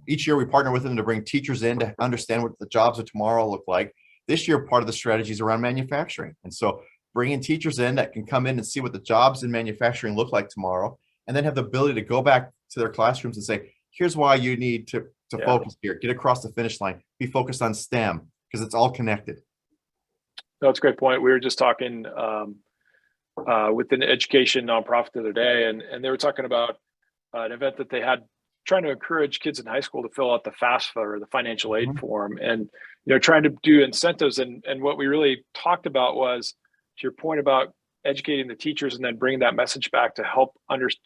each year we partner with them to bring teachers in to understand what the jobs of tomorrow look like. This year, part of the strategy is around manufacturing. And so bringing teachers in that can come in and see what the jobs in manufacturing look like tomorrow, and then have the ability to go back to their classrooms and say, here's why you need to focus here, get across the finish line, be focused on STEM, because it's all connected. That's a great point. We were just talking with an education nonprofit the other day, and they were talking about an event that they had trying to encourage kids in high school to fill out the FAFSA or the financial aid form, and trying to do incentives. And what we really talked about was, to your point about educating the teachers and then bringing that message back to help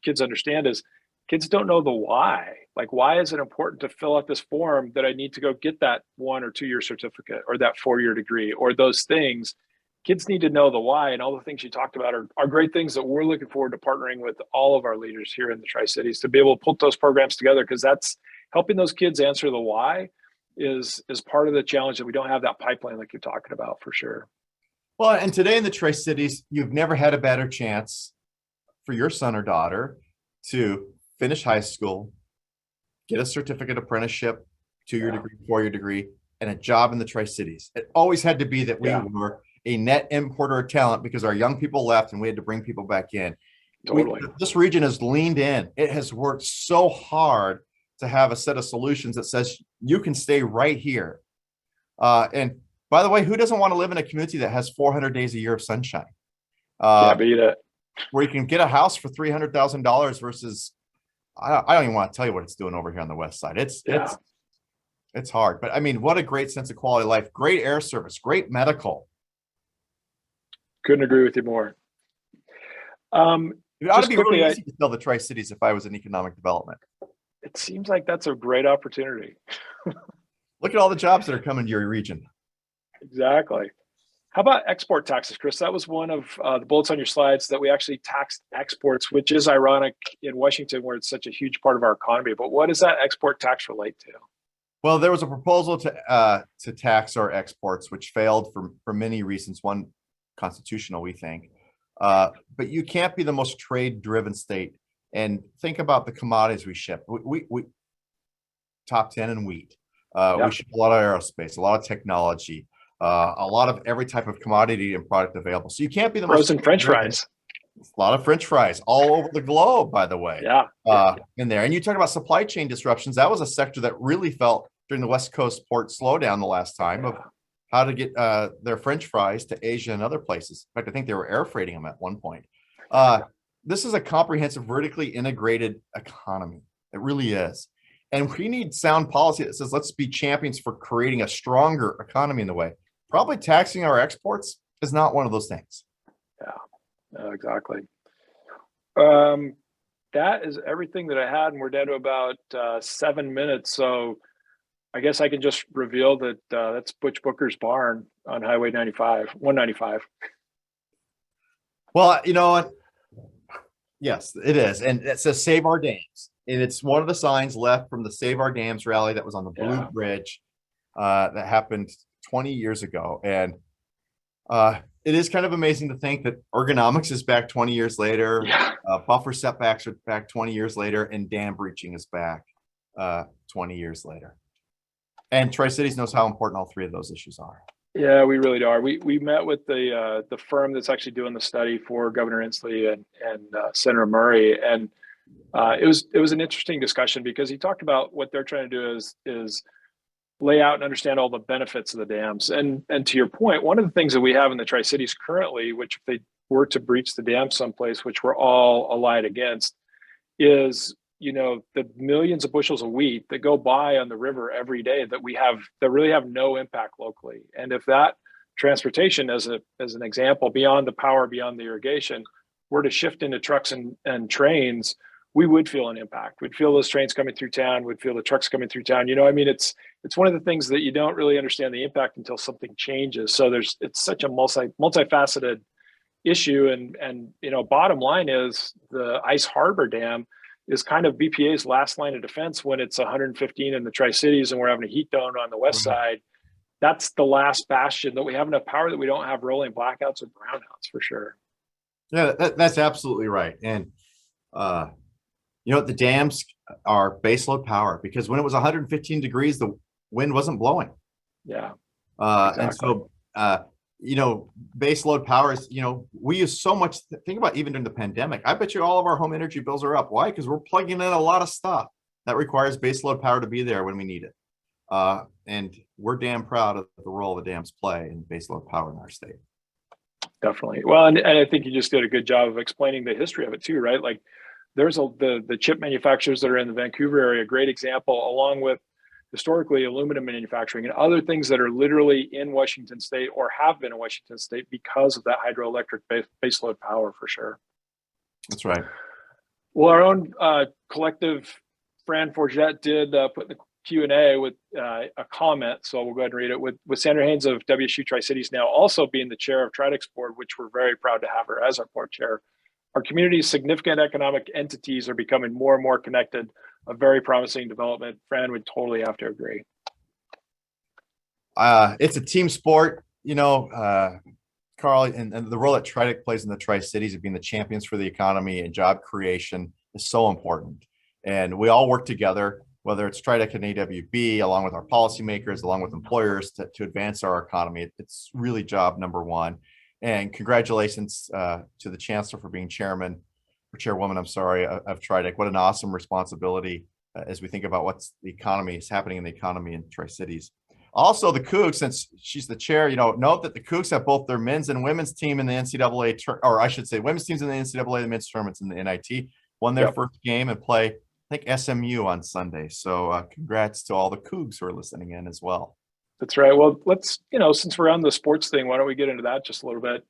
kids understand, is kids don't know the why. Like, why is it important to fill out this form that I need to go get that 1 or 2 year certificate or that 4-year degree or those things? Kids need to know the why, and all the things you talked about are great things that we're looking forward to partnering with all of our leaders here in the Tri-Cities to be able to put those programs together, because that's helping those kids answer the why is part of the challenge, that we don't have that pipeline like you're talking about, for sure. Well, and today in the Tri-Cities, you've never had a better chance for your son or daughter to finish high school, get a certificate apprenticeship, 2-year degree, 4-year degree, and a job in the Tri-Cities. It always had to be that we were a net importer of talent because our young people left and we had to bring people back in. Totally. This region has leaned in. It has worked so hard to have a set of solutions that says you can stay right here. And by the way, who doesn't want to live in a community that has 400 days a year of sunshine? Can't beat it. Where you can get a house for $300,000 versus, I don't even want to tell you what it's doing over here on the west side. It's hard, but I mean, what a great sense of quality of life, great air service, great medical. Couldn't agree with you more. It ought to be really easy to sell the Tri-Cities if I was in economic development. It seems like that's a great opportunity. Look at all the jobs that are coming to your region. Exactly. How about export taxes, Kris? That was one of the bullets on your slides, that we actually taxed exports, which is ironic in Washington, where it's such a huge part of our economy. But what does that export tax relate to? Well, there was a proposal to tax our exports, which failed for many reasons. One, constitutional, we think. But you can't be the most trade-driven state. And think about the commodities we ship. We top 10 in wheat. We ship a lot of aerospace, a lot of technology, a lot of every type of commodity and product available. So you can't be the frozen French fries. A lot of French fries all over the globe, by the way. In there. And you talk about supply chain disruptions. That was a sector that really felt during the West Coast port slowdown the last time of how to get their French fries to Asia and other places. In fact, I think they were air freighting them at one point. This is a comprehensive, vertically integrated economy. It really is. And we need sound policy that says, let's be champions for creating a stronger economy in the way. Probably taxing our exports is not one of those things. Yeah, exactly. That is everything that I had, and we're down to about 7 minutes. So I guess I can just reveal that that's Butch Booker's barn on Highway 195. Well, you know what? Yes, it is. And it says Save Our Dams. And it's one of the signs left from the Save Our Dams rally that was on the Blue Bridge that happened 20 years ago. And it is kind of amazing to think that ergonomics is back 20 years later. Buffer setbacks are back 20 years later, and dam breaching is back 20 years later. And Tri-Cities knows how important all three of those issues are. Yeah, we really are. We met with the firm that's actually doing the study for Governor Inslee and Senator Murray, and it was an interesting discussion, because he talked about what they're trying to do is lay out and understand all the benefits of the dams. And to your point, one of the things that we have in the Tri-Cities currently, which if they were to breach the dam someplace, which we're all allied against, is the millions of bushels of wheat that go by on the river every day that really have no impact locally. And if that transportation, as an example, beyond the power, beyond the irrigation, were to shift into trucks and trains, we would feel an impact. We'd feel those trains coming through town. We'd feel the trucks coming through town. It's one of the things that you don't really understand the impact until something changes. So it's such a multifaceted issue. And bottom line is the Ice Harbor Dam is kind of BPA's last line of defense when it's 115 in the Tri-Cities and we're having a heat dome on the west side. That's the last bastion that we have enough power that we don't have rolling blackouts or brownouts for sure. Yeah, that's absolutely right. And the dams are baseload power because when it was 115 degrees, the wind wasn't blowing. Yeah. Exactly. And so, baseload power is, we use so much. Think about even during the pandemic. I bet you all of our home energy bills are up. Why? Because we're plugging in a lot of stuff that requires baseload power to be there when we need it. And we're damn proud of the role the dams play in baseload power in our state. Definitely. Well, and I think you just did a good job of explaining the history of it too, right? Like there's the chip manufacturers that are in the Vancouver area, great example, along with historically aluminum manufacturing and other things that are literally in Washington State or have been in Washington State because of that hydroelectric baseload power for sure. That's right. Well, our own collective Fran Forget did put in the Q&A with a comment, so we'll go ahead and read it. With Sandra Haynes of WSU Tri-Cities now also being the chair of Tridex Board, which we're very proud to have her as our board chair, our community's significant economic entities are becoming more and more connected, a very promising development. Fran would totally have to agree. It's a team sport, Karl, and the role that Tridex plays in the Tri-Cities of being the champions for the economy and job creation is so important. And we all work together, whether it's Tridex and AWB, along with our policymakers, along with employers to advance our economy. It's really job number one. And congratulations to the chancellor for being chairwoman, of Tridex. What an awesome responsibility as we think about what's the economy is happening in the economy in Tri-Cities. Also, the Cougs, since she's the chair, note that the Cougs have both their men's and women's team in the NCAA, or I should say women's teams in the NCAA, the men's tournaments in the NIT, won their first game and play, I think, SMU on Sunday. So congrats to all the Cougs who are listening in as well. That's right. Well, let's, since we're on the sports thing, why don't we get into that just a little bit?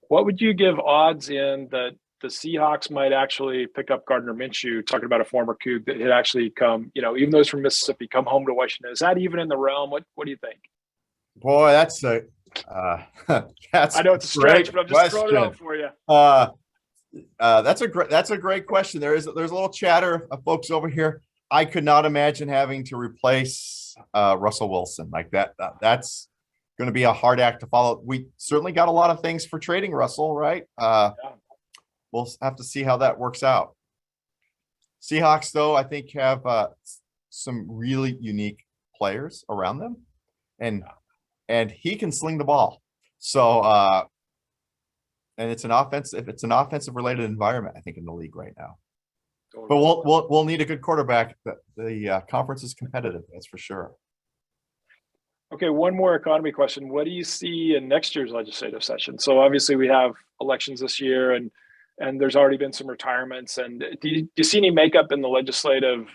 What would you give odds in that the Seahawks might actually pick up Gardner Minshew, talking about a former Coug that had actually come, even though he's from Mississippi, come home to Washington? Is that even in the realm? What do you think? Boy, that's a I know it's a stretch, but I'm just throwing it out for you. That's a great question. There's a little chatter of folks over here. I could not imagine having to replace Russell Wilson like that. That's going to be a hard act to follow. We certainly got a lot of things for trading Russell, right? We'll have to see how that works out. Seahawks, though, I think have some really unique players around them, and he can sling the ball. So, and it's an offensive related environment, I think, in the league right now. But we'll need a good quarterback. The conference is competitive, that's for sure. Okay, one more economy question. What do you see in next year's legislative session? So obviously we have elections this year, and there's already been some retirements. And do you see any makeup in the legislative,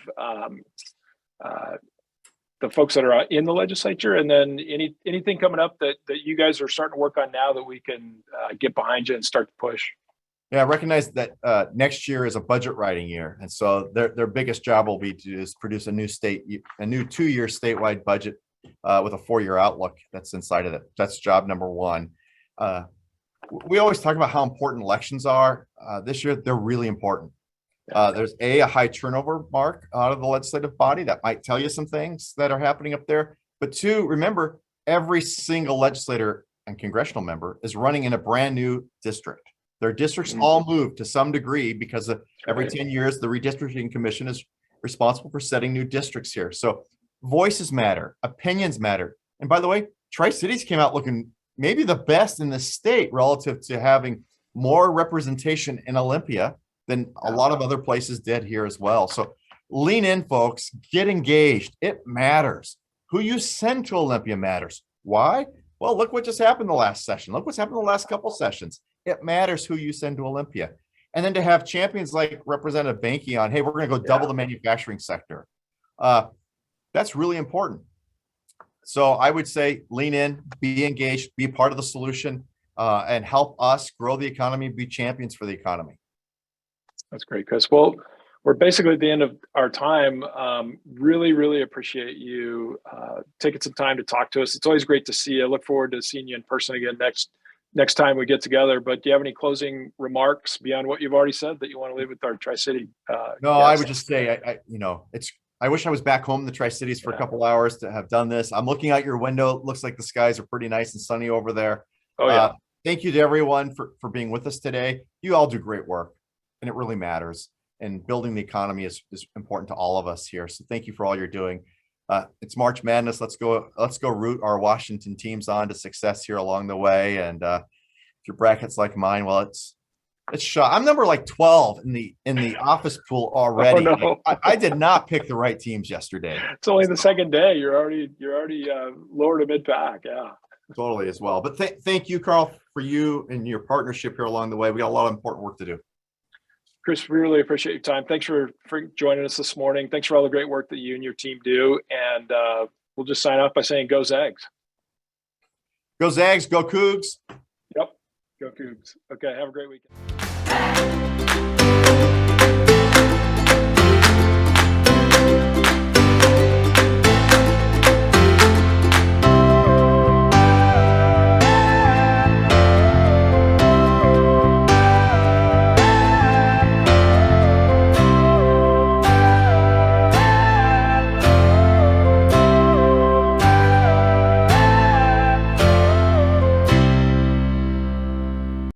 the folks that are in the legislature, and then anything coming up that you guys are starting to work on now that we can get behind you and start to push? Yeah, I recognize that next year is a budget writing year, and so their biggest job will be to produce a new 2-year statewide budget with a 4-year outlook that's inside of it. That's job number one. We always talk about how important elections are. This year, they're really important. There's a high turnover mark out of the legislative body that might tell you some things that are happening up there. But two, remember, every single legislator and congressional member is running in a brand new district. Their districts all move to some degree because every 10 years, the redistricting commission is responsible for setting new districts here. So voices matter, opinions matter. And by the way, Tri-Cities came out looking maybe the best in the state relative to having more representation in Olympia than a lot of other places did here as well. So lean in, folks, get engaged. It matters. Who you send to Olympia matters. Why? Well, look what just happened the last session. Look what's happened the last couple sessions. It matters who you send to Olympia. And then to have champions like Representative Banky on, hey, we're going to go double the manufacturing sector. That's really important. So I would say lean in, be engaged, be part of the solution, and help us grow the economy, be champions for the economy. That's great, Kris. Well, we're basically at the end of our time. Really, really appreciate you taking some time to talk to us. It's always great to see you. I look forward to seeing you in person again next time we get together. But do you have any closing remarks beyond what you've already said that you want to leave with our Tri-City? No, I would just say, I wish I was back home in the Tri-Cities for a couple hours to have done this. I'm looking out your window. It looks like the skies are pretty nice and sunny over there. Oh, yeah. Thank you to everyone for being with us today. You all do great work, and it really matters. And building the economy is important to all of us here. So thank you for all you're doing. It's March Madness. Let's go root our Washington teams on to success here along the way. And if your bracket's like mine, well, it's shot. I'm number like 12 in the office pool already. Oh, no. I did not pick the right teams yesterday. It's only the second day. You're already lower to mid pack. Yeah. Totally as well. But thank you, Karl, for you and your partnership here along the way. We got a lot of important work to do. Kris, we really appreciate your time. Thanks for joining us this morning. Thanks for all the great work that you and your team do. And we'll just sign off by saying go Zags. Go Zags, go Cougs. Yep. Go Cougs. Okay. Have a great weekend.